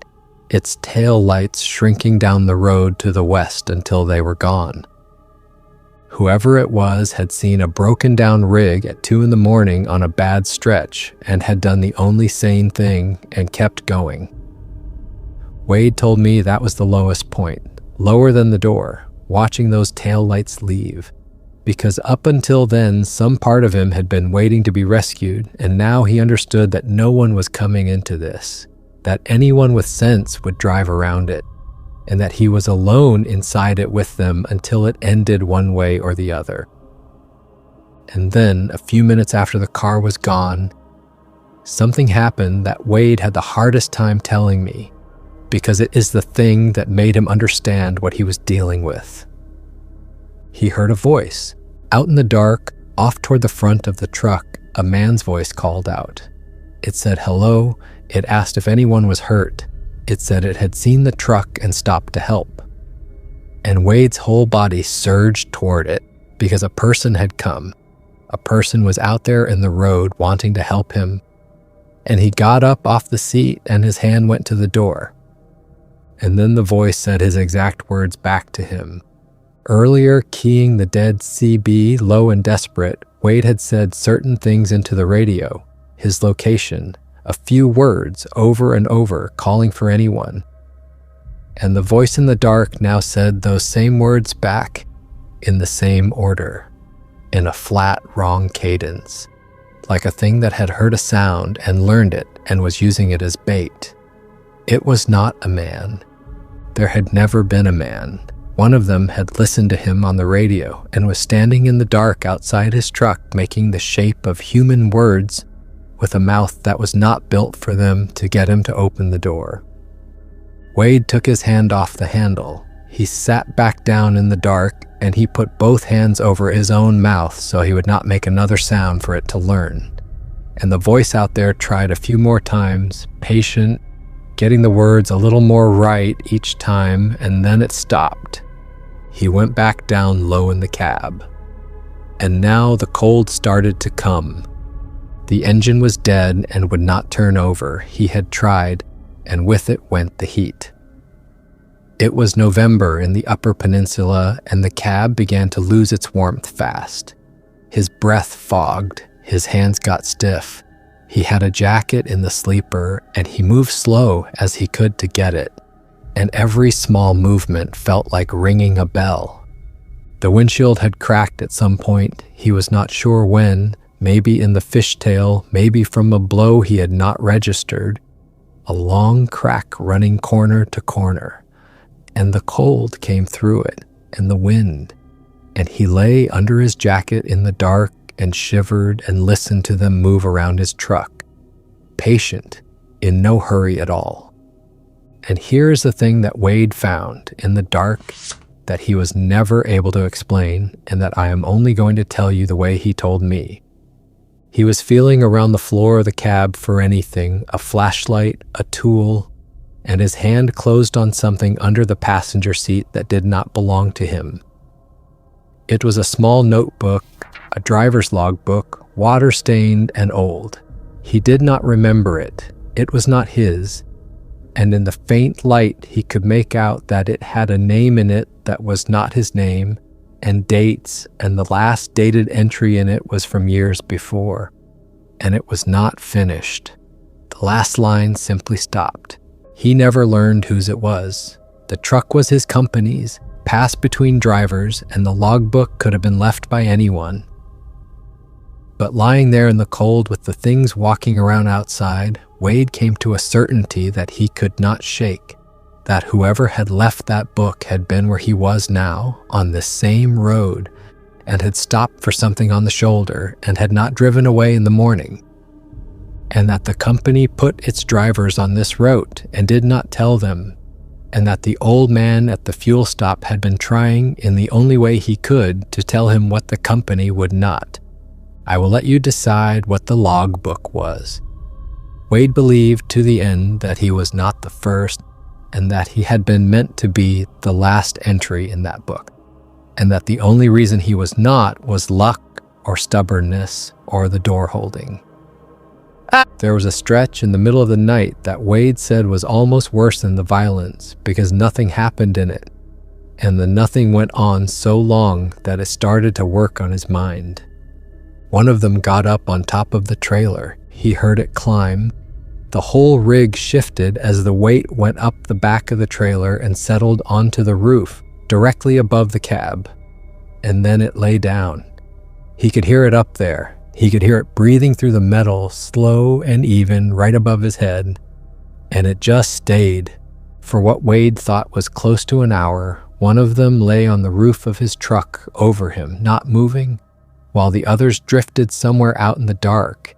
its tail lights shrinking down the road to the west until they were gone. Whoever it was had seen a broken-down rig at 2 a.m. on a bad stretch and had done the only sane thing and kept going. Wade told me that was the lowest point, lower than the door, watching those taillights leave. Because up until then, some part of him had been waiting to be rescued, and now he understood that no one was coming into this, that anyone with sense would drive around it, and that he was alone inside it with them until it ended one way or the other. And then, a few minutes after the car was gone, something happened that Wade had the hardest time telling me, because it is the thing that made him understand what he was dealing with. He heard a voice. Out in the dark, off toward the front of the truck, a man's voice called out. It said hello. It asked if anyone was hurt. It said it had seen the truck and stopped to help. And Wade's whole body surged toward it because a person had come. A person was out there in the road wanting to help him. And he got up off the seat and his hand went to the door. And then the voice said his exact words back to him. Earlier, keying the dead CB low and desperate, Wade had said certain things into the radio, his location, a few words over and over, calling for anyone. And the voice in the dark now said those same words back in the same order, in a flat, wrong cadence, like a thing that had heard a sound and learned it and was using it as bait. It was not a man. There had never been a man. One of them had listened to him on the radio and was standing in the dark outside his truck making the shape of human words with a mouth that was not built for them to get him to open the door. Wade took his hand off the handle. He sat back down in the dark and he put both hands over his own mouth so he would not make another sound for it to learn. And the voice out there tried a few more times, patient, getting the words a little more right each time, and then it stopped. He went back down low in the cab. And now the cold started to come. The engine was dead and would not turn over. He had tried, and with it went the heat. It was November in the Upper Peninsula, and the cab began to lose its warmth fast. His breath fogged, his hands got stiff. He had a jacket in the sleeper, and he moved slow as he could to get it. And every small movement felt like ringing a bell. The windshield had cracked at some point. He was not sure when, maybe in the fishtail, maybe from a blow he had not registered. A long crack running corner to corner. And the cold came through it, and the wind. And he lay under his jacket in the dark and shivered and listened to them move around his truck. Patient, in no hurry at all. And here's the thing that Wade found in the dark that he was never able to explain, and that I am only going to tell you the way he told me. He was feeling around the floor of the cab for anything, a flashlight, a tool, and his hand closed on something under the passenger seat that did not belong to him. It was a small notebook, a driver's logbook, water-stained and old. He did not remember it. It was not his. And in the faint light, he could make out that it had a name in it that was not his name, and dates, and the last dated entry in it was from years before. And it was not finished. The last line simply stopped. He never learned whose it was. The truck was his company's, passed between drivers, and the logbook could have been left by anyone. But lying there in the cold with the things walking around outside, Wade came to a certainty that he could not shake, that whoever had left that book had been where he was now, on this same road, and had stopped for something on the shoulder and had not driven away in the morning, and that the company put its drivers on this route and did not tell them, and that the old man at the fuel stop had been trying in the only way he could to tell him what the company would not. I will let you decide what the logbook was. Wade believed to the end that he was not the first, and that he had been meant to be the last entry in that book, and that the only reason he was not was luck or stubbornness or the door holding. There was a stretch in the middle of the night that Wade said was almost worse than the violence because nothing happened in it, and the nothing went on so long that it started to work on his mind. One of them got up on top of the trailer. He heard it climb, The whole rig shifted as the weight went up the back of the trailer and settled onto the roof, directly above the cab. And then it lay down. He could hear it up there. He could hear it breathing through the metal, slow and even, right above his head. And it just stayed. For what Wade thought was close to an hour, one of them lay on the roof of his truck over him, not moving, while the others drifted somewhere out in the dark.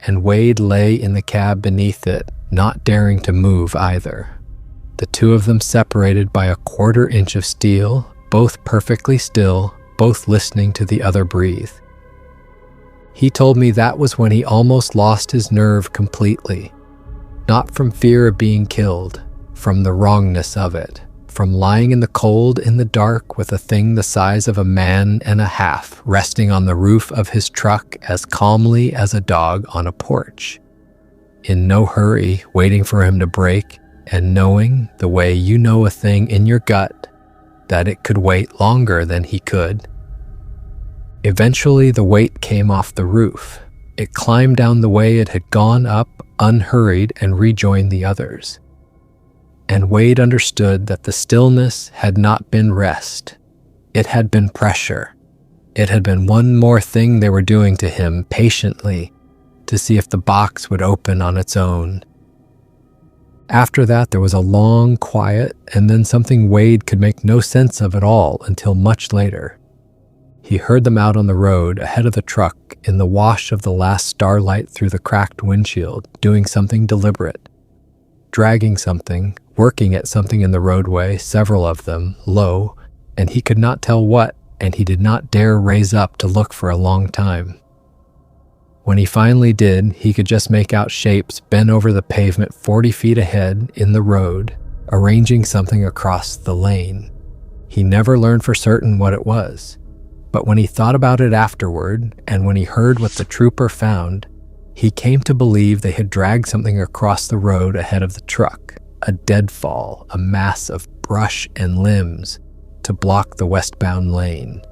And Wade lay in the cab beneath it, not daring to move either. The two of them separated by a 1/4 inch of steel, both perfectly still, both listening to the other breathe. He told me that was when he almost lost his nerve completely. Not from fear of being killed, from the wrongness of it, from lying in the cold in the dark with a thing the size of a man and a half resting on the roof of his truck as calmly as a dog on a porch. In no hurry, waiting for him to break, and knowing, the way you know a thing in your gut, that it could wait longer than he could. Eventually, the weight came off the roof. It climbed down the way it had gone up, unhurried, and rejoined the others. And Wade understood that the stillness had not been rest. It had been pressure. It had been one more thing they were doing to him patiently to see if the box would open on its own. After that, there was a long quiet, and then something Wade could make no sense of at all until much later. He heard them out on the road ahead of the truck in the wash of the last starlight through the cracked windshield, doing something deliberate. Dragging something, working at something in the roadway, several of them, low, and he could not tell what, and he did not dare raise up to look for a long time. When he finally did, he could just make out shapes bent over the pavement 40 feet ahead in the road, arranging something across the lane. He never learned for certain what it was. But when he thought about it afterward, and when he heard what the trooper found, he came to believe they had dragged something across the road ahead of the truck, a deadfall, a mass of brush and limbs, to block the westbound lane.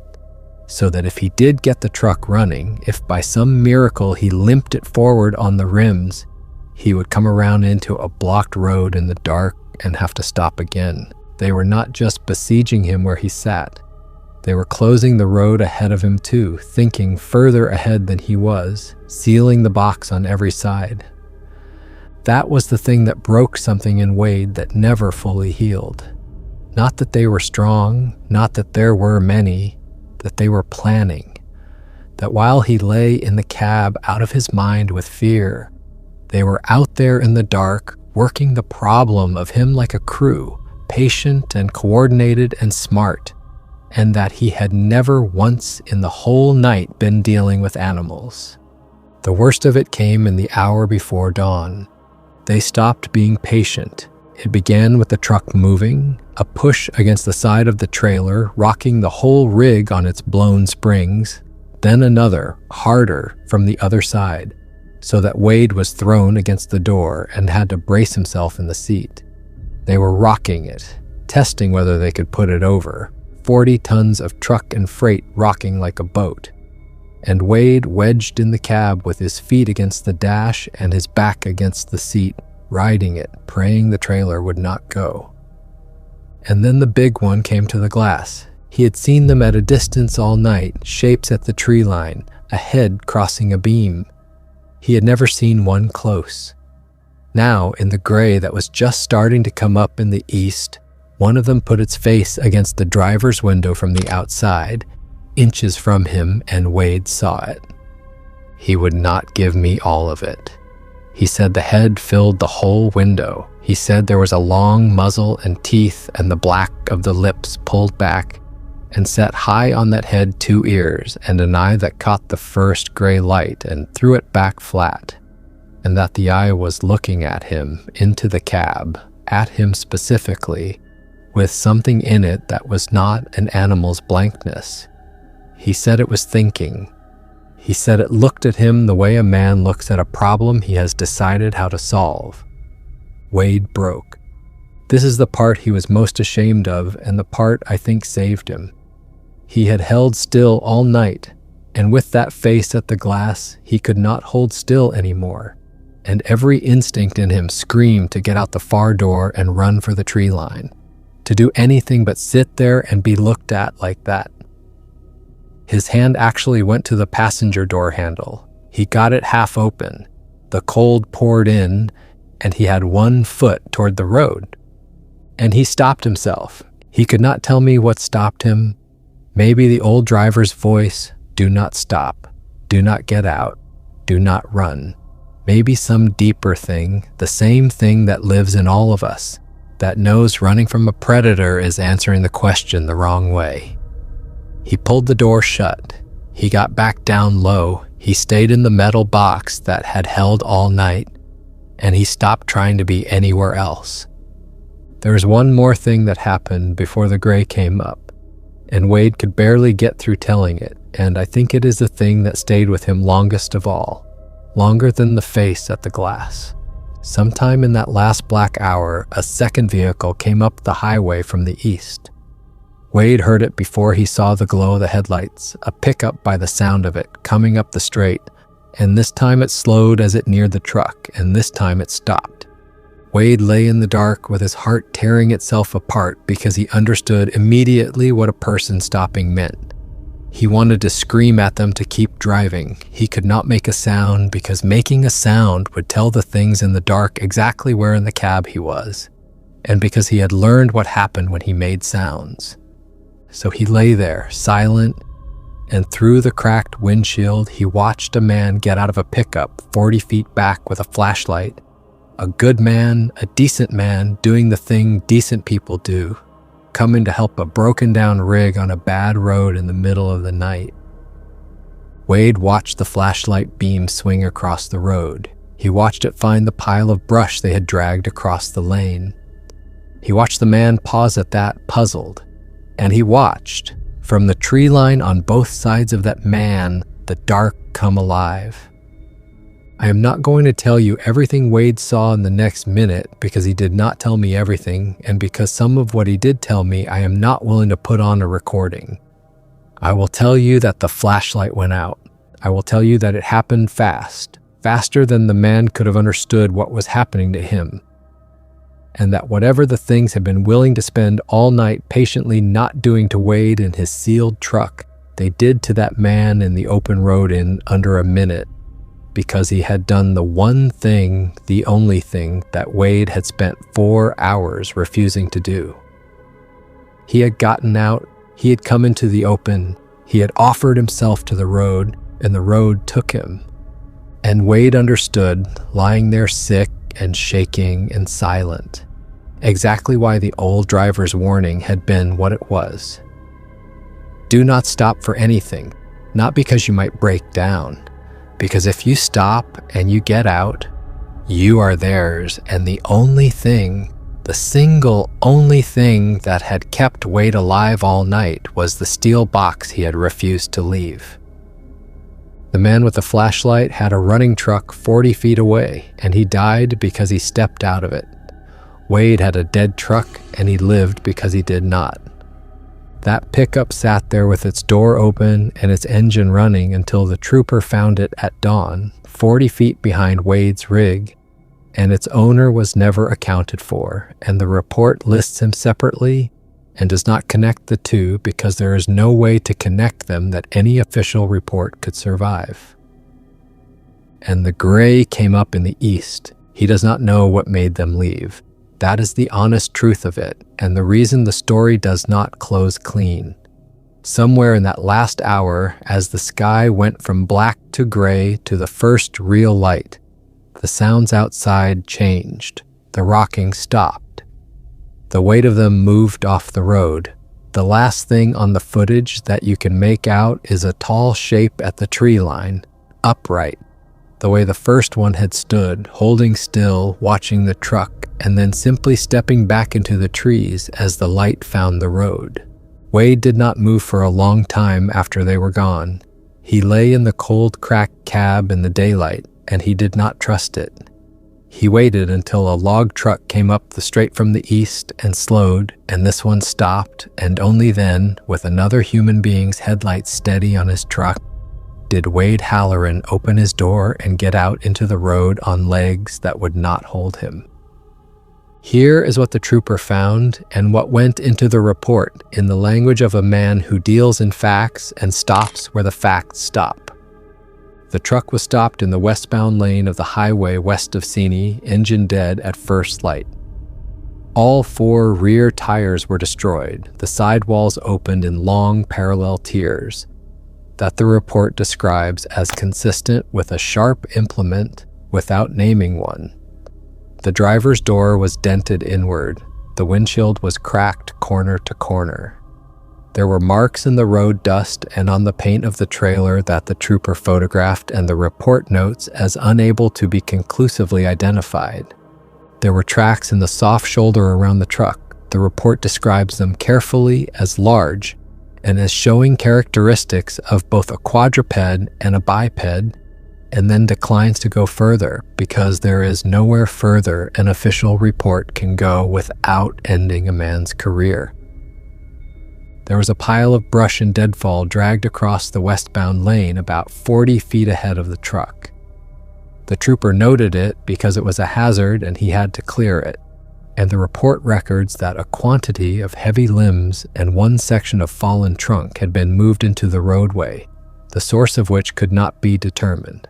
So that if he did get the truck running, if by some miracle he limped it forward on the rims, he would come around into a blocked road in the dark and have to stop again. They were not just besieging him where he sat. They were closing the road ahead of him too, thinking further ahead than he was, sealing the box on every side. That was the thing that broke something in Wade that never fully healed. Not that they were strong, not that there were many, that they were planning. That while he lay in the cab out of his mind with fear, they were out there in the dark, working the problem of him like a crew, patient and coordinated and smart, and that he had never once in the whole night been dealing with animals. The worst of it came in the hour before dawn. They stopped being patient. It began with the truck moving, a push against the side of the trailer, rocking the whole rig on its blown springs, then another, harder, from the other side, so that Wade was thrown against the door and had to brace himself in the seat. They were rocking it, testing whether they could put it over, 40 tons of truck and freight rocking like a boat, and Wade wedged in the cab with his feet against the dash and his back against the seat, riding it, praying the trailer would not go. And then the big one came to the glass. He had seen them at a distance all night, shapes at the tree line, a head crossing a beam. He had never seen one close. Now, in the gray that was just starting to come up in the east, one of them put its face against the driver's window from the outside, inches from him, and Wade saw it. He would not give me all of it. He said the head filled the whole window. He said there was a long muzzle and teeth and the black of the lips pulled back, and set high on that head 2 ears and an eye that caught the first gray light and threw it back flat, and that the eye was looking at him into the cab, at him specifically, with something in it that was not an animal's blankness. He said it was thinking. He said it looked at him the way a man looks at a problem he has decided how to solve. Wade broke. This is the part he was most ashamed of, and the part I think saved him. He had held still all night, and with that face at the glass, he could not hold still anymore. and every instinct in him screamed to get out the far door and run for the tree line, to do anything but sit there and be looked at like that. His hand actually went to the passenger door handle. He got it half open. The cold poured in, and he had one foot toward the road. And he stopped himself. He could not tell me what stopped him. Maybe the old driver's voice, "Do not stop, do not get out, do not run." Maybe some deeper thing, the same thing that lives in all of us, that knows running from a predator is answering the question the wrong way. He pulled the door shut. He got back down low. He stayed in the metal box that had held all night, and he stopped trying to be anywhere else. There was one more thing that happened before the gray came up, and Wade could barely get through telling it, and I think it is the thing that stayed with him longest of all, longer than the face at the glass. Sometime in that last black hour, a second vehicle came up the highway from the east. Wade heard it before he saw the glow of the headlights, a pickup by the sound of it, coming up the straight, and this time it slowed as it neared the truck, and this time it stopped. Wade lay in the dark with his heart tearing itself apart because he understood immediately what a person stopping meant. He wanted to scream at them to keep driving. He could not make a sound because making a sound would tell the things in the dark exactly where in the cab he was, and because he had learned what happened when he made sounds. So he lay there, silent, and through the cracked windshield, he watched a man get out of a pickup 40 feet back with a flashlight. A good man, a decent man, doing the thing decent people do, coming to help a broken down rig on a bad road in the middle of the night. Wade watched the flashlight beam swing across the road. He watched it find the pile of brush they had dragged across the lane. He watched the man pause at that, puzzled. And he watched, from the tree line on both sides of that man, the dark come alive. I am not going to tell you everything Wade saw in the next minute because he did not tell me everything, and because some of what he did tell me I am not willing to put on a recording. I will tell you that the flashlight went out. I will tell you that it happened fast, faster than the man could have understood what was happening to him. And that whatever the things had been willing to spend all night patiently not doing to Wade in his sealed truck, they did to that man in the open road in under a minute, because he had done the one thing, the only thing, that Wade had spent 4 hours refusing to do. He had gotten out, he had come into the open, he had offered himself to the road, and the road took him. And Wade understood, lying there sick and shaking and silent, exactly why the old driver's warning had been what it was. Do not stop for anything, not because you might break down, because if you stop and you get out, you are theirs, and the only thing, the single only thing that had kept Wade alive all night was the steel box he had refused to leave. The man with the flashlight had a running truck 40 feet away, and he died because he stepped out of it. Wade had a dead truck, and he lived because he did not. That pickup sat there with its door open and its engine running until the trooper found it at dawn, 40 feet behind Wade's rig, and its owner was never accounted for, and the report lists him separately and does not connect the two because there is no way to connect them that any official report could survive. And the gray came up in the east. He does not know what made them leave. That is the honest truth of it, and the reason the story does not close clean. Somewhere in that last hour, as the sky went from black to gray to the first real light, the sounds outside changed. The rocking stopped. The weight of them moved off the road. The last thing on the footage that you can make out is a tall shape at the tree line, upright, the way the first one had stood, holding still, watching the truck, and then simply stepping back into the trees as the light found the road. Wade did not move for a long time after they were gone. He lay in the cold, cracked cab in the daylight, and he did not trust it. He waited until a log truck came up the straight from the east and slowed, and this one stopped, and only then, with another human being's headlights steady on his truck, did Wade Halloran open his door and get out into the road on legs that would not hold him. Here is what the trooper found and what went into the report in the language of a man who deals in facts and stops where the facts stop. The truck was stopped in the westbound lane of the highway west of Seney, engine dead at first light. All 4 rear tires were destroyed, the sidewalls opened in long parallel tiers that the report describes as consistent with a sharp implement without naming one. The driver's door was dented inward. The windshield was cracked corner to corner. There were marks in the road dust and on the paint of the trailer that the trooper photographed, and the report notes as unable to be conclusively identified. There were tracks in the soft shoulder around the truck. The report describes them carefully as large and as showing characteristics of both a quadruped and a biped, and then declines to go further because there is nowhere further an official report can go without ending a man's career. There was a pile of brush and deadfall dragged across the westbound lane about 40 feet ahead of the truck. The trooper noted it because it was a hazard and he had to clear it, and the report records that a quantity of heavy limbs and one section of fallen trunk had been moved into the roadway, the source of which could not be determined,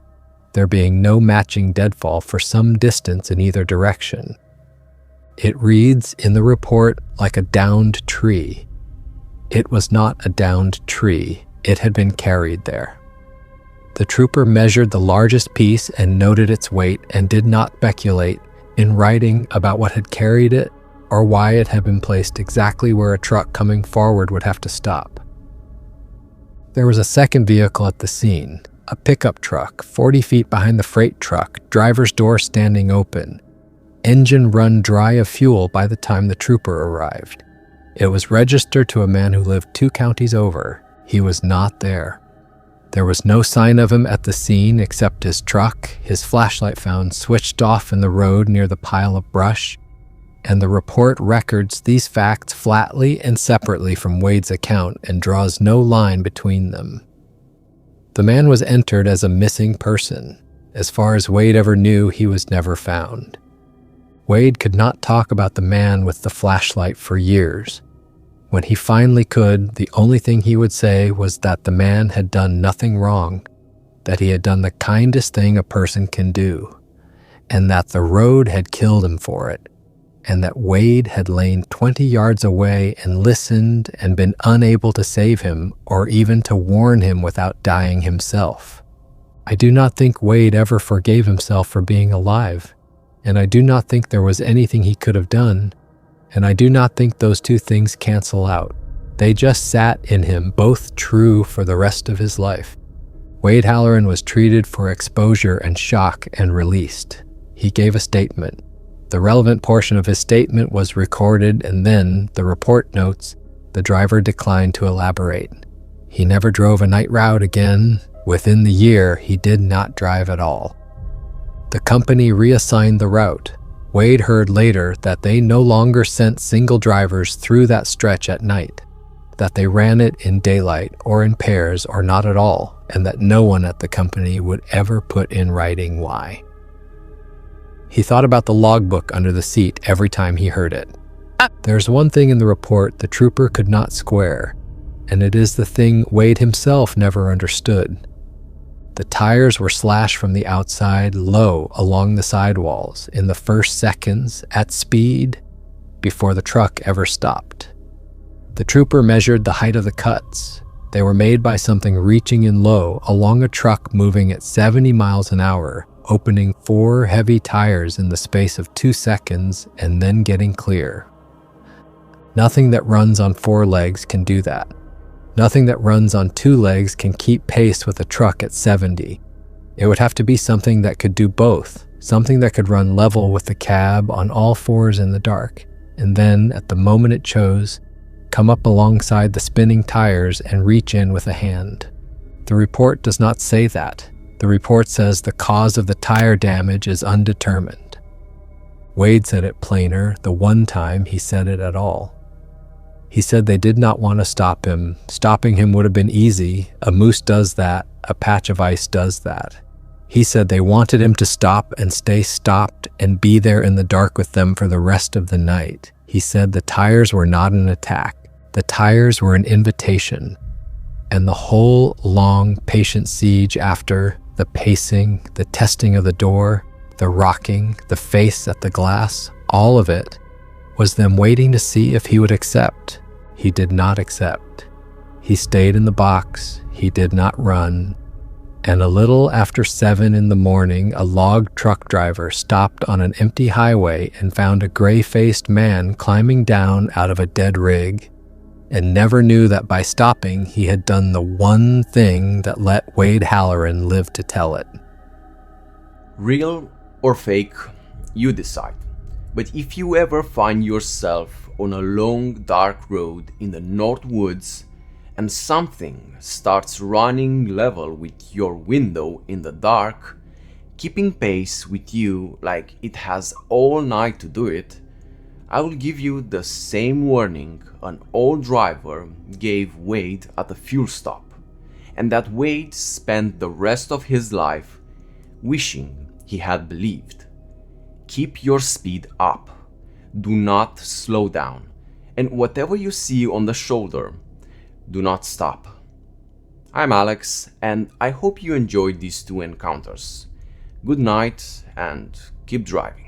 there being no matching deadfall for some distance in either direction. It reads in the report like a downed tree. It was not a downed tree. It had been carried there. The trooper measured the largest piece and noted its weight and did not speculate in writing about what had carried it or why it had been placed exactly where a truck coming forward would have to stop. There was a second vehicle at the scene, a pickup truck 40 feet behind the freight truck, driver's door standing open, engine run dry of fuel by the time the trooper arrived. It was registered to a man who lived 2 counties over. He was not there. There was no sign of him at the scene except his truck, his flashlight found switched off in the road near the pile of brush, and the report records these facts flatly and separately from Wade's account and draws no line between them. The man was entered as a missing person. As far as Wade ever knew, he was never found. Wade could not talk about the man with the flashlight for years. When he finally could, the only thing he would say was that the man had done nothing wrong, that he had done the kindest thing a person can do, and that the road had killed him for it, and that Wade had lain 20 yards away and listened and been unable to save him or even to warn him without dying himself. I do not think Wade ever forgave himself for being alive, and I do not think there was anything he could have done, and I do not think those 2 things cancel out. They just sat in him, both true for the rest of his life. Wade Halloran was treated for exposure and shock and released. He gave a statement. The relevant portion of his statement was recorded, and then, the report notes, the driver declined to elaborate. He never drove a night route again. Within the year, he did not drive at all. The company reassigned the route. Wade heard later that they no longer sent single drivers through that stretch at night, that they ran it in daylight or in pairs or not at all, and that no one at the company would ever put in writing why. He thought about the logbook under the seat every time he heard it. There's one thing in the report the trooper could not square, and it is the thing Wade himself never understood. The tires were slashed from the outside low along the sidewalls in the first seconds at speed before the truck ever stopped. The trooper measured the height of the cuts. They were made by something reaching in low along a truck moving at 70 miles an hour, opening 4 heavy tires in the space of 2 seconds and then getting clear. Nothing that runs on 4 legs can do that. Nothing that runs on 2 legs can keep pace with a truck at 70. It would have to be something that could do both, something that could run level with the cab on all 4s in the dark, and then, at the moment it chose, come up alongside the spinning tires and reach in with a hand. The report does not say that. The report says the cause of the tire damage is undetermined. Wade said it plainer the one time he said it at all. He said they did not want to stop him. Stopping him would have been easy. A moose does that. A patch of ice does that. He said they wanted him to stop and stay stopped and be there in the dark with them for the rest of the night. He said the tires were not an attack. The tires were an invitation. And the whole long, patient siege after, the pacing, the testing of the door, the rocking, the face at the glass, all of it was them waiting to see if he would accept. He did not accept. He stayed in the box. He did not run. And a little after 7 in the morning, a log truck driver stopped on an empty highway and found a gray-faced man climbing down out of a dead rig, and never knew that by stopping he had done the one thing that let Wade Halloran live to tell it. Real or fake, you decide. But if you ever find yourself on a long dark road in the North Woods and something starts running level with your window in the dark, keeping pace with you like it has all night to do it, I will give you the same warning an old driver gave Wade at the fuel stop, and that Wade spent the rest of his life wishing he had believed. Keep your speed up. Do not slow down. And whatever you see on the shoulder, do not stop. I'm Alex, and I hope you enjoyed these 2 encounters. Good night and keep driving.